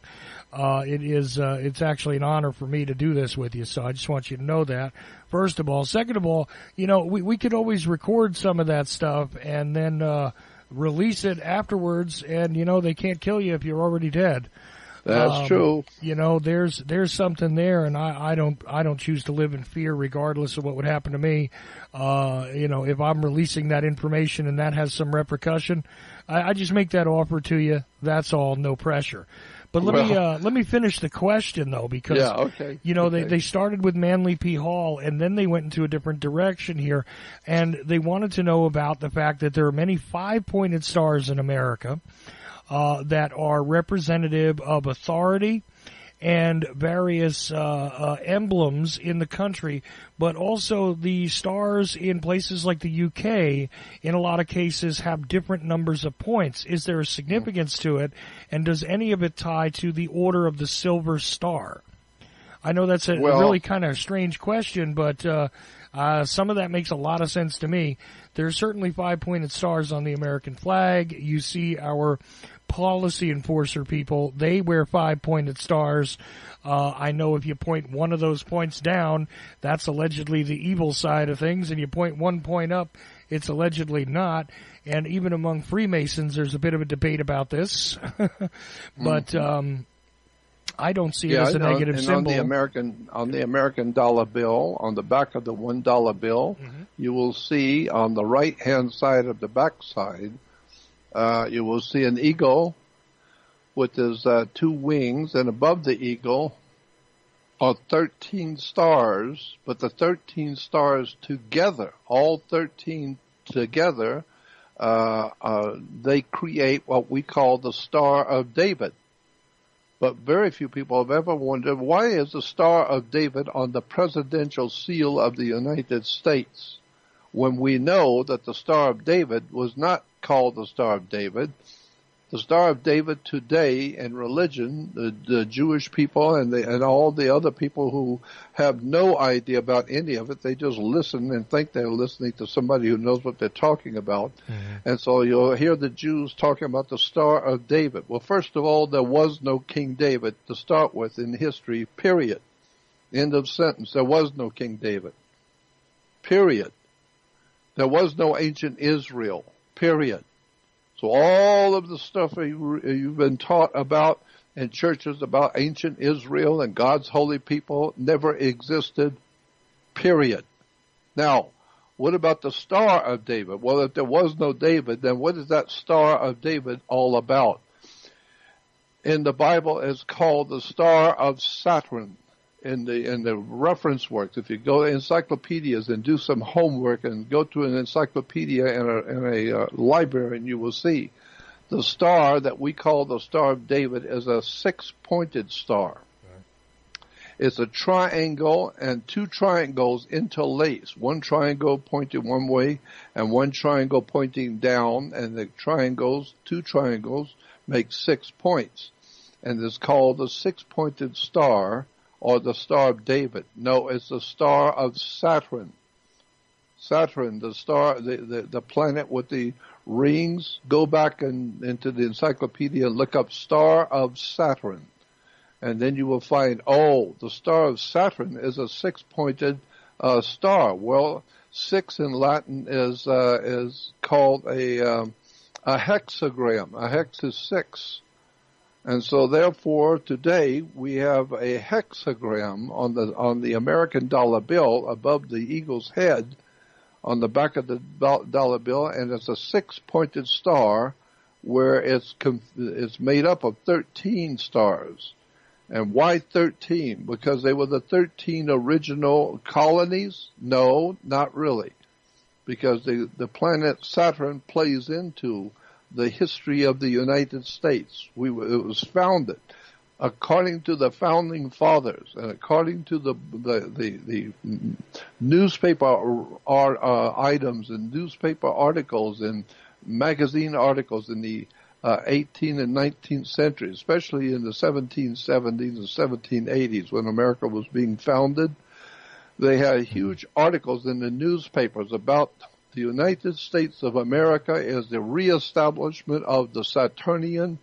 it's actually an honor for me to do this with you. So I just want you to know that. First of all, second of all, we could always record some of that stuff and then release it afterwards, and they can't kill you if you're already dead. That's true. There's something there, and I don't choose to live in fear regardless of what would happen to me. If I'm releasing that information and that has some repercussion, I just make that offer to you. That's all, no pressure. But let me finish the question though, because they started with Manly P. Hall and then they went into a different direction here, and they wanted to know about the fact that there are many 5-pointed stars in America that are representative of authority and various emblems in the country, but also the stars in places like the UK, in a lot of cases, have different numbers of points. Is there a significance to it, and does any of it tie to the Order of the Silver Star? I know that's a really kind of strange question, but some of that makes a lot of sense to me. There are certainly 5-pointed stars on the American flag. You see our policy enforcer people, they wear 5-pointed stars. I know if you point one of those points down, that's allegedly the evil side of things, and you point 1 point up, it's allegedly not. And even among Freemasons, there's a bit of a debate about this. But I don't see it as a negative symbol. On the American dollar bill, on the back of the $1 bill, you will see on the right-hand side of the back side, you will see an eagle with his 2 wings, and above the eagle are 13 stars, but the 13 stars together, all 13 together, they create what we call the Star of David. But very few people have ever wondered, why is the Star of David on the presidential seal of the United States, when we know that the Star of David was not called the Star of David? The Star of David today in religion, the Jewish people and all the other people who have no idea about any of it, they just listen and think they're listening to somebody who knows what they're talking about. And so you'll hear the Jews talking about the Star of David. Well, first of all, there was no King David to start with in history, period. End of sentence. There was no King David. Period. There was no ancient Israel. Period. So all of the stuff you've been taught about in churches about ancient Israel and God's holy people never existed, period. Now, what about the Star of David? Well, if there was no David, then what is that Star of David all about? In the Bible, it's called the Star of Saturn. In the reference works, if you go to encyclopedias and do some homework and go to an encyclopedia in a library, and you will see the star that we call the Star of David is a 6-pointed star. Right. It's a triangle and 2 triangles interlaced, one triangle pointing one way and one triangle pointing down, and the 2 triangles make 6 points, and it's called the 6-pointed star, or the Star of David. No, it's the Star of Saturn. Saturn, the star, the planet with the rings. Go back into the encyclopedia and look up Star of Saturn. And then you will find, the Star of Saturn is a 6-pointed star. Well, 6 in Latin is called a hexagram. A hex is 6. And so, therefore, today we have a hexagram on the American dollar bill above the eagle's head on the back of the dollar bill, and it's a 6-pointed star where it's made up of 13 stars. And why 13? Because they were the 13 original colonies? No, not really. Because the planet Saturn plays into the history of the United States. It was founded according to the founding fathers and according to the newspaper items and newspaper articles and magazine articles in the 18th and 19th century, especially in the 1770s and 1780s when America was being founded. They had huge articles in the newspapers about the United States of America as the reestablishment of the Saturnian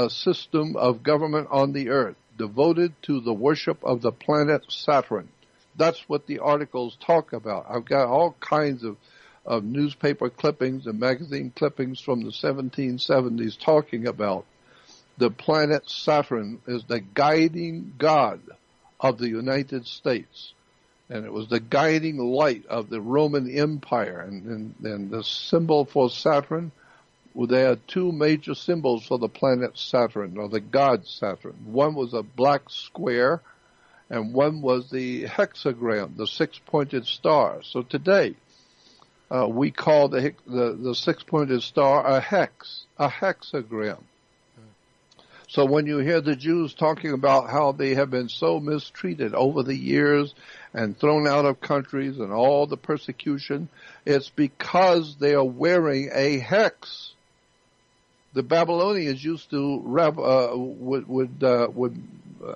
system of government on the earth, devoted to the worship of the planet Saturn. That's what the articles talk about. I've got all kinds of newspaper clippings and magazine clippings from the 1770s talking about the planet Saturn is the guiding god of the United States. And it was the guiding light of the Roman Empire. And the symbol for Saturn, well, they had two major symbols for the planet Saturn, or the god Saturn. One was a black square, and one was the hexagram, the six-pointed star. So today, we call the six-pointed star a hexagram. So when you hear the Jews talking about how they have been so mistreated over the years and thrown out of countries and all the persecution, it's because they are wearing a hex. The Babylonians used to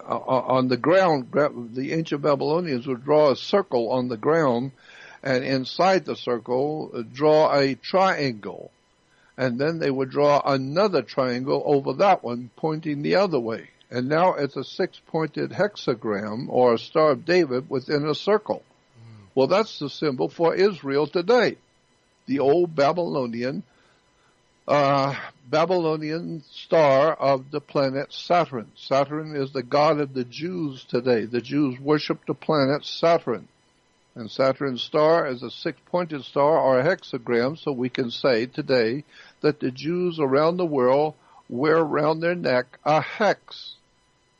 on the ground, the ancient Babylonians would draw a circle on the ground, and inside the circle draw a triangle. And then they would draw another triangle over that one, pointing the other way. And now it's a six-pointed hexagram, or a Star of David, within a circle. Well, that's the symbol for Israel today. The old Babylonian star of the planet Saturn. Saturn is the god of the Jews today. The Jews worship the planet Saturn. And Saturn's star is a six-pointed star or a hexagram, so we can say today that the Jews around the world wear around their neck a hex.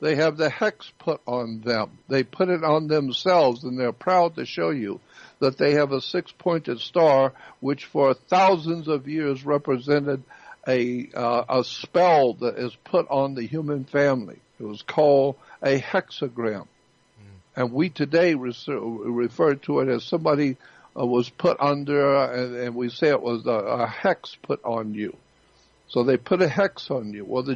They have the hex put on them. They put it on themselves, and they're proud to show you that they have a six-pointed star, which for thousands of years represented a spell that is put on the human family. It was called a hexagram. And we today refer to it as somebody was put under, and we say it was a hex put on you. So they put a hex on you. Well, the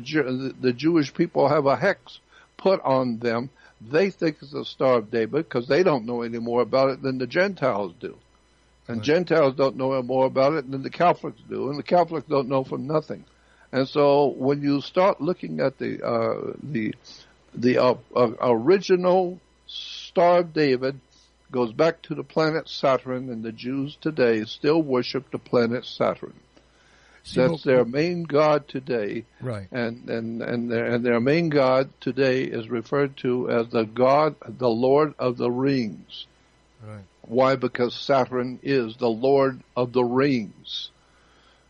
Jewish people have a hex put on them. They think it's the Star of David because they don't know any more about it than the Gentiles do. And Gentiles don't know more about it than the Catholics do, and the Catholics don't know from nothing. And so when you start looking at the original Star of David, goes back to the planet Saturn, and the Jews today still worship the planet Saturn. That's their main god today, right? And their main god today is referred to as the God, the Lord of the Rings. Right. Why? Because Saturn is the Lord of the Rings,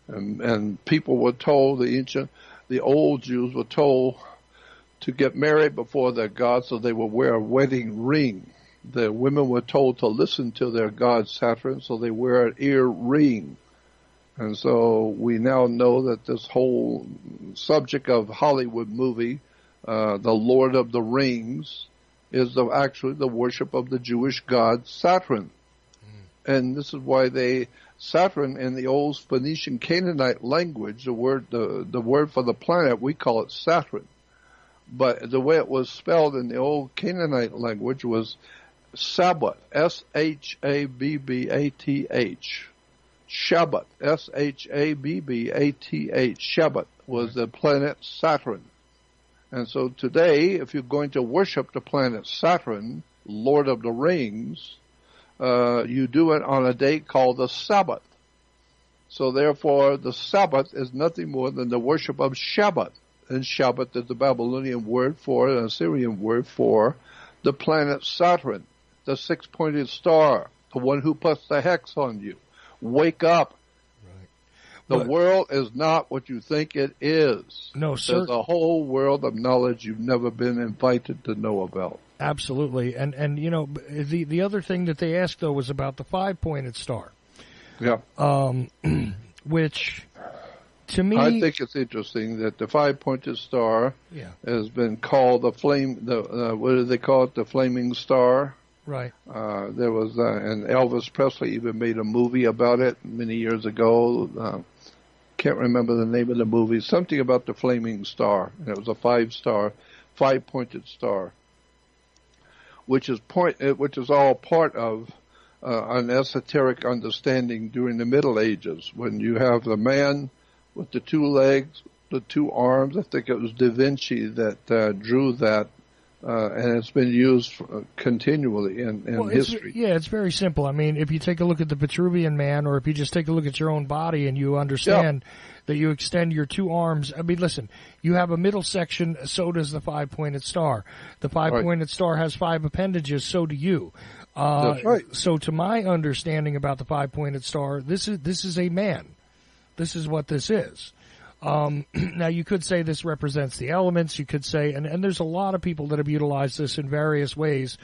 and people were told, the old Jews were told to get married before their god, so they would wear a wedding ring. The women were told to listen to their god Saturn, so they wear an ear ring. And so we now know that this whole subject of Hollywood movie, the Lord of the Rings, is actually the worship of the Jewish god Saturn. And this is why Saturn in the old Phoenician Canaanite language, the word for the planet, we call it Saturn. But the way it was spelled in the old Canaanite language was Sabbath, S-H-A-B-B-A-T-H. Shabbat, S-H-A-B-B-A-T-H. Shabbat was the planet Saturn. And so today, if you're going to worship the planet Saturn, Lord of the Rings, you do it on a day called the Sabbath. So therefore, the Sabbath is nothing more than the worship of Shabbat. And Shabbat is the Babylonian word for, an Assyrian word for, the planet Saturn, the six-pointed star, the one who puts the hex on you. Wake up. Right. The world is not what you think it is. No, sir. There's a whole world of knowledge you've never been invited to know about. Absolutely. And you know, the other thing that they asked, though, was about the 5-pointed star. Yeah. Which, to me, I think it's interesting that the 5-pointed star has been called the flame. What do they call it? The flaming star. Right. There was, and Elvis Presley even made a movie about it many years ago. Can't remember the name of the movie. Something about the flaming star, and it was a 5-pointed star, which is all part of an esoteric understanding during the Middle Ages, when you have the man with the 2 legs, the 2 arms. I think it was Da Vinci that drew that. And it's been used continually in history. It's very simple. I mean, if you take a look at the Vitruvian Man, or if you just take a look at your own body and you understand that you extend your 2 arms. I mean, listen, you have a middle section, so does the 5-pointed star. The 5-pointed star has 5 appendages, so do you. That's right. So to my understanding about the 5-pointed star, this is a man. This is what this is. Now, you could say this represents the elements. You could say, and there's a lot of people that have utilized this in various ways.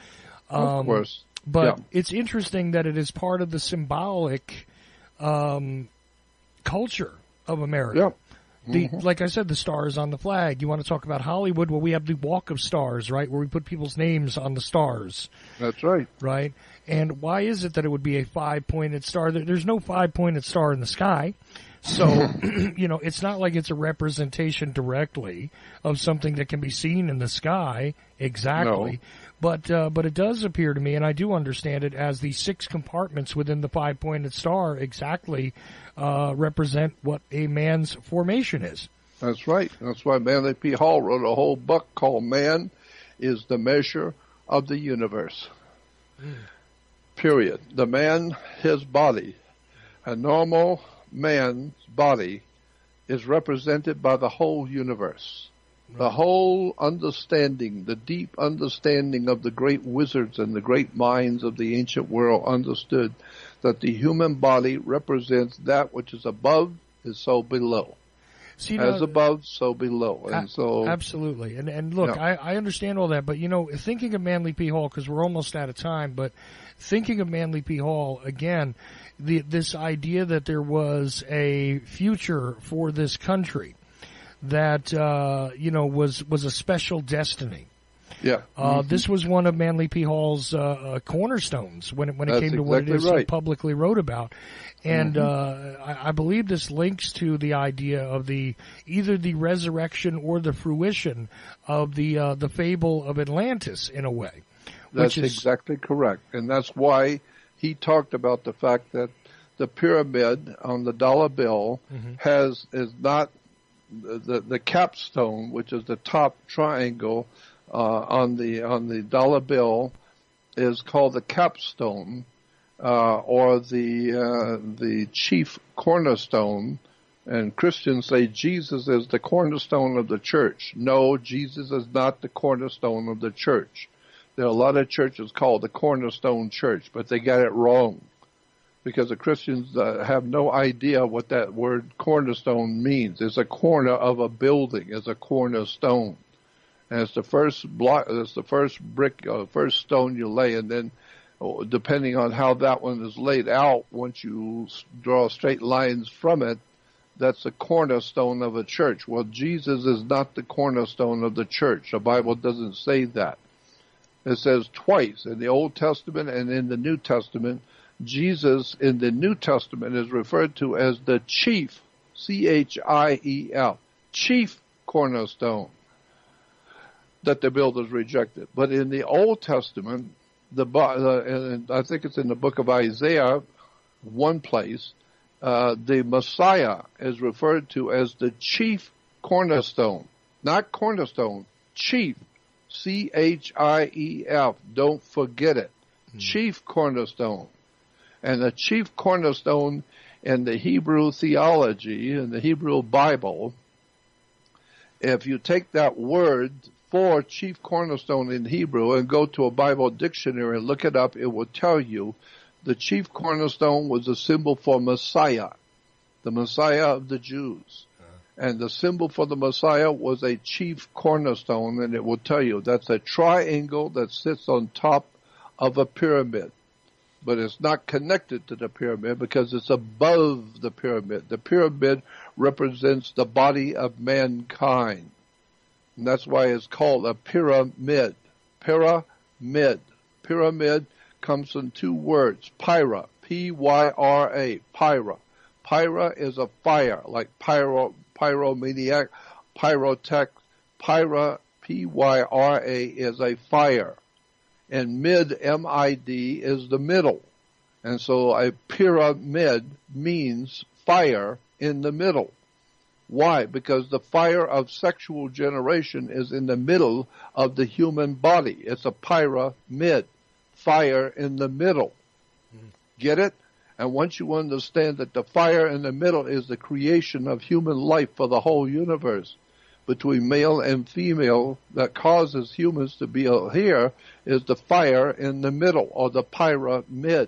Of course. But it's interesting that it is part of the symbolic culture of America. Yeah. Like I said, the stars on the flag. You want to talk about Hollywood? Well, we have the Walk of Stars, right, where we put people's names on the stars. That's right. Right? And why is it that it would be a 5-pointed star? There's no 5-pointed star in the sky. So, you know, it's not like it's a representation directly of something that can be seen in the sky exactly. No. But it does appear to me, and I do understand it, as the 6 compartments within the 5-pointed star exactly represent what a man's formation is. That's right. That's why Manly P. Hall wrote a whole book called Man is the Measure of the Universe. Period. The man, his body, a normal man's body, is represented by the whole universe. Right. The whole understanding, the deep understanding of the great wizards and the great minds of the ancient world understood that the human body represents that which is above is so below. See, as above, so below. And so, absolutely. And look, I understand all that, but, you know, thinking of Manly P. Hall, because we're almost out of time, but thinking of Manly P. Hall, again, this idea that there was a future for this country that, you know, was a special destiny. Yeah. This was one of Manly P. Hall's cornerstones when it came to what it is he publicly wrote about. And I believe this links to the idea of either the resurrection or the fruition of the fable of Atlantis in a way. That's exactly correct. And that's why he talked about the fact that the pyramid on the dollar bill is not the capstone, which is the top triangle on the dollar bill, is called the capstone, or the chief cornerstone. And Christians say Jesus is the cornerstone of the church. No, Jesus is not the cornerstone of the church. There are a lot of churches called the Cornerstone Church, but they got it wrong, because the Christians have no idea what that word cornerstone means. It's a corner of a building. It's a cornerstone. And it's the first block, it's the first brick, first stone you lay, and then depending on how that one is laid out, once you draw straight lines from it, that's the cornerstone of a church. Well, Jesus is not the cornerstone of the church. The Bible doesn't say that. It says twice in the Old Testament and in the New Testament. Jesus in the New Testament is referred to as the chief, C-H-I-E-F, chief cornerstone that the builders rejected. But in the Old Testament, and I think it's in the book of Isaiah, one place, the Messiah is referred to as the chief cornerstone. Not cornerstone, chief, C-H-I-E-F. Don't forget it. Chief cornerstone. And the chief cornerstone in the Hebrew theology, in the Hebrew Bible, if you take that word for chief cornerstone in Hebrew and go to a Bible dictionary and look it up, it will tell you the chief cornerstone was a symbol for Messiah. the Messiah of the Jews. And the symbol for the Messiah was a chief cornerstone, and it will tell you that's a triangle that sits on top of a pyramid. But it's not connected to the pyramid because it's above the pyramid. The pyramid represents the body of mankind. And that's why it's called a pyramid. Pyramid. Pyramid comes from two words. Pyra. P-Y-R-A. Pyra. Pyra is a fire, like pyromaniac, pyrotech. Pyra, P-Y-R-A, is a fire. And mid, M-I-D, is the middle. And so a pyramid means fire in the middle. Why? Because the fire of sexual generation is in the middle of the human body. It's a pyramid, fire in the middle. Get it? And once you understand that the fire in the middle is the creation of human life for the whole universe, between male and female, that causes humans to be here, is the fire in the middle, or the pyramid.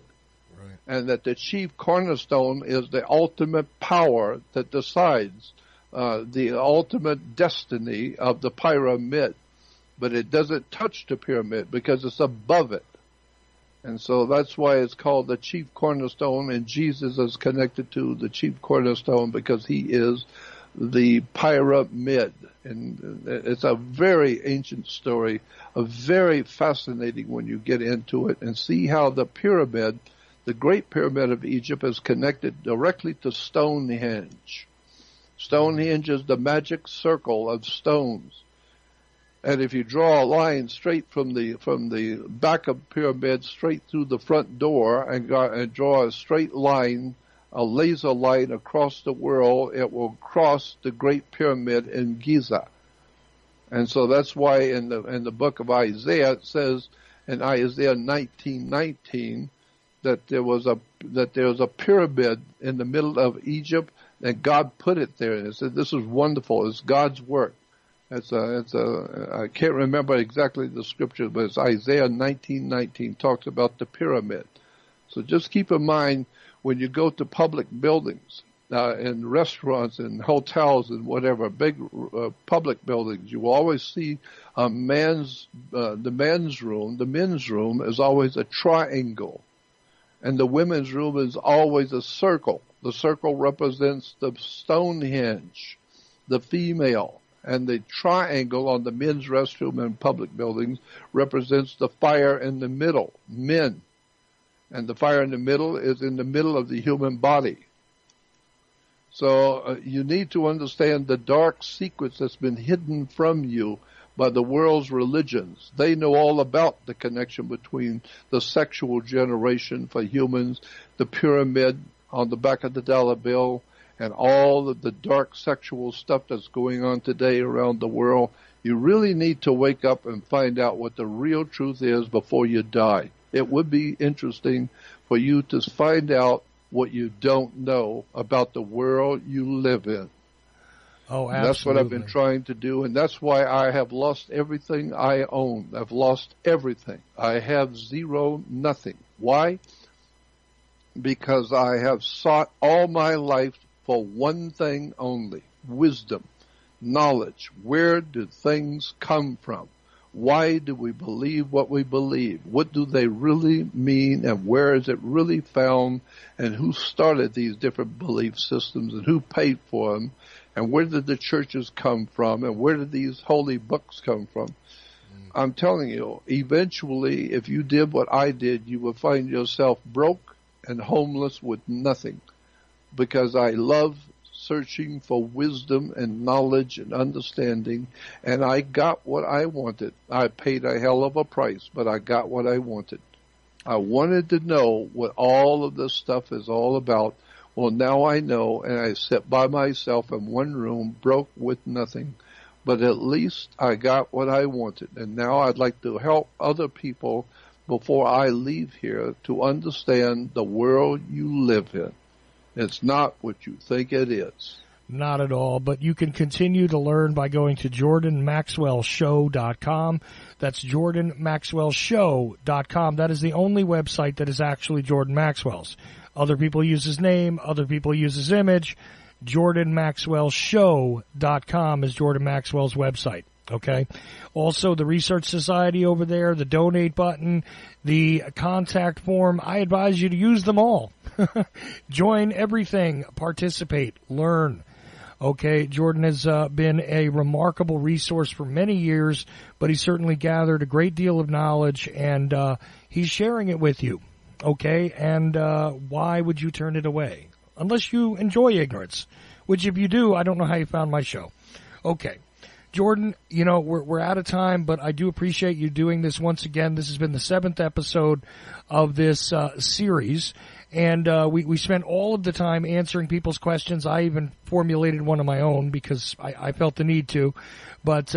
Right. And that the chief cornerstone is the ultimate power that decides the ultimate destiny of the pyramid. But it doesn't touch the pyramid because it's above it. And so that's why it's called the chief cornerstone, and Jesus is connected to the chief cornerstone because he is the pyramid. And it's a very ancient story, a very fascinating when you get into it and see how the pyramid, the Great Pyramid of Egypt, is connected directly to Stonehenge. Stonehenge is the magic circle of stones. And if you draw a line straight from the back of the pyramid straight through the front door and draw a straight line, a laser line across the world, it will cross the Great Pyramid in Giza. And so that's why in the book of Isaiah it says in Isaiah 19:19 that there was a pyramid in the middle of Egypt, and God put it there. And it said, "This is wonderful. It's God's work." I can't remember exactly the scripture, but it's Isaiah 19:19 talks about the pyramid. So just keep in mind when you go to public buildings, in restaurants and hotels and whatever, big public buildings, you will always see the men's room is always a triangle. And the women's room is always a circle. The circle represents the Stonehenge, the female. And the triangle on the men's restroom in public buildings represents the fire in the middle, men. And the fire in the middle is in the middle of the human body. So you need to understand the dark secrets that's been hidden from you by the world's religions. They know all about the connection between the sexual generation for humans, the pyramid on the back of the dollar bill, and all of the dark sexual stuff that's going on today around the world. You really need to wake up and find out what the real truth is before you die. It would be interesting for you to find out what you don't know about the world you live in. Oh, absolutely. And that's what I've been trying to do, and that's why I have lost everything I own. I've lost everything. I have nothing. Why? Because I have sought all my life for one thing only: wisdom, knowledge. Where do things come from? Why do we believe what we believe? What do they really mean, and where is it really found, and who started these different belief systems, and who paid for them, and where did the churches come from, and where did these holy books come from? I'm telling you, eventually, if you did what I did, you would find yourself broke and homeless with nothing. Because I love searching for wisdom and knowledge and understanding, and I got what I wanted. I paid a hell of a price, but I got what I wanted. I wanted to know what all of this stuff is all about. Well, now I know, and I sit by myself in one room, broke with nothing. But at least I got what I wanted, and now I'd like to help other people before I leave here to understand the world you live in. It's not what you think it is. Not at all, but you can continue to learn by going to JordanMaxwellShow.com. That's JordanMaxwellShow.com. That is the only website that is actually Jordan Maxwell's. Other people use his name. Other people use his image. JordanMaxwellShow.com is Jordan Maxwell's website. Okay. Also, the Research Society over there, the donate button, the contact form. I advise you to use them all. Join everything. Participate. Learn. Okay. Jordan has been a remarkable resource for many years, but he certainly gathered a great deal of knowledge, and he's sharing it with you. Okay. And why would you turn it away? Unless you enjoy ignorance, which if you do, I don't know how you found my show. Okay. Jordan, you know, we're out of time, but I do appreciate you doing this once again. This has been the 7th episode of this series, and we spent all of the time answering people's questions. I even formulated one of my own because I felt the need to, but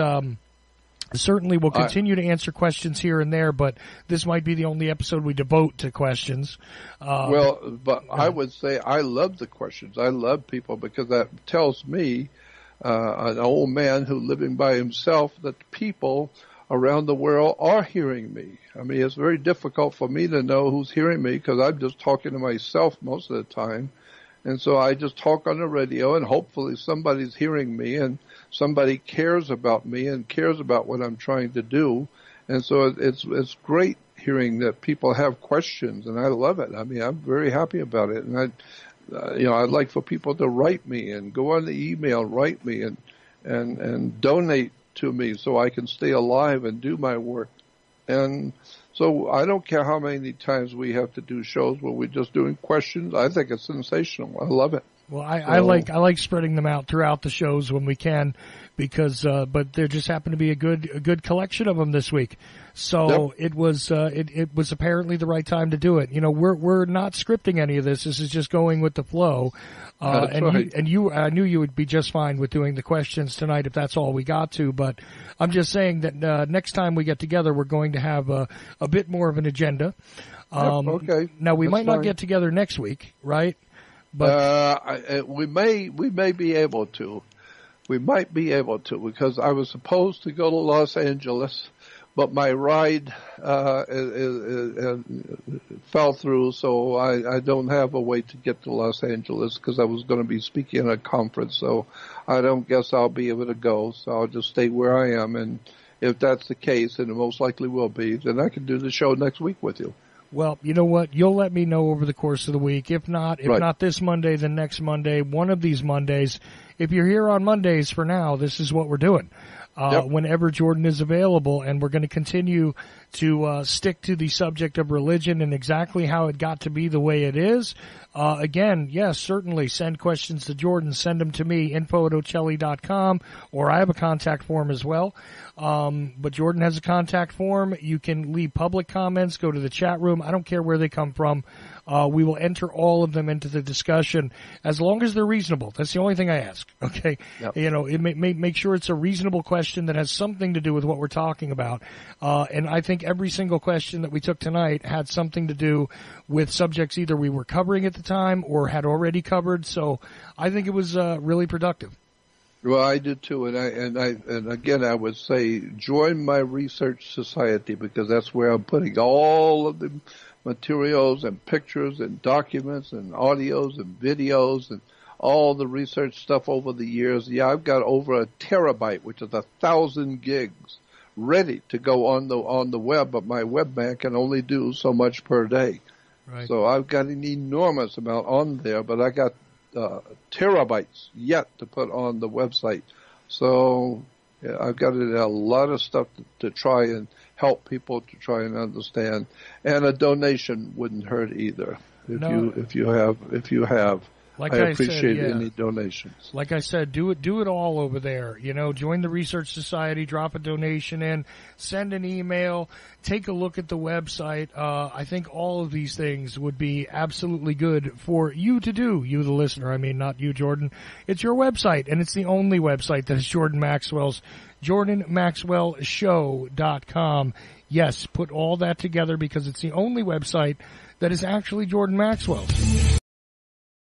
certainly we'll continue to answer questions here and there, but this might be the only episode we devote to questions. I would say I love the questions. I love people because that tells me, an old man who living by himself, that people around the world are hearing me. I mean, it's very difficult for me to know who's hearing me because I'm just talking to myself most of the time. And so I just talk on the radio, and hopefully somebody's hearing me and somebody cares about me and cares about what I'm trying to do. And so it's great hearing that people have questions, and I love it. I mean, I'm very happy about it. And I'd like for people to write me and go on the email, write me and donate to me so I can stay alive and do my work. And so I don't care how many times we have to do shows where we're just doing questions. I think it's sensational. I love it. Well, I like spreading them out throughout the shows when we can, because but there just happened to be a good collection of them this week. So yep. It was apparently the right time to do it. You know, we're not scripting any of this. This is just going with the flow. That's right. I knew you would be just fine with doing the questions tonight if that's all we got to. But I'm just saying that next time we get together, we're going to have a bit more of an agenda. Okay. Now we that's might fine. not get together next week, right? But we may be able to. We might be able to, because I was supposed to go to Los Angeles, but my ride fell through, so I don't have a way to get to Los Angeles because I was going to be speaking at a conference, so I don't guess I'll be able to go, so I'll just stay where I am, and if that's the case, and it most likely will be, then I can do the show next week with you. Well, you know what? You'll let me know over the course of the week. If not this Monday, then next Monday, one of these Mondays. If you're here on Mondays for now, this is what we're doing. Whenever Jordan is available, and we're going to continue to stick to the subject of religion and exactly how it got to be the way it is. Again, yes, certainly send questions to Jordan. Send them to me, info@ocelli.com, or I have a contact form as well. But Jordan has a contact form. You can leave public comments, go to the chat room. I don't care where they come from. We will enter all of them into the discussion as long as they're reasonable. That's the only thing I ask. Okay. Yep. You know, it make sure it's a reasonable question that has something to do with what we're talking about. And I think every single question that we took tonight had something to do with subjects either we were covering at the time or had already covered. So I think it was really productive. Well, I do too, and again, I would say join my research society, because that's where I'm putting all of the materials and pictures and documents and audios and videos and all the research stuff over the years. Yeah, I've got over 1 terabyte, which is 1,000 gigs, ready to go on the web, but my webman can only do so much per day. Right. So I've got an enormous amount on there, but I got terabytes yet to put on the website. So yeah, I've got a lot of stuff to try and help people to try and understand. And a donation wouldn't hurt either. If you have. Like I appreciate any donations. Like I said, do it all over there. You know, join the Research Society, drop a donation in, send an email, take a look at the website. I think all of these things would be absolutely good for you to do, you the listener. I mean, not you, Jordan. It's your website, and it's the only website that is Jordan Maxwell's, JordanMaxwellShow.com. Yes, put all that together because it's the only website that is actually Jordan Maxwell's.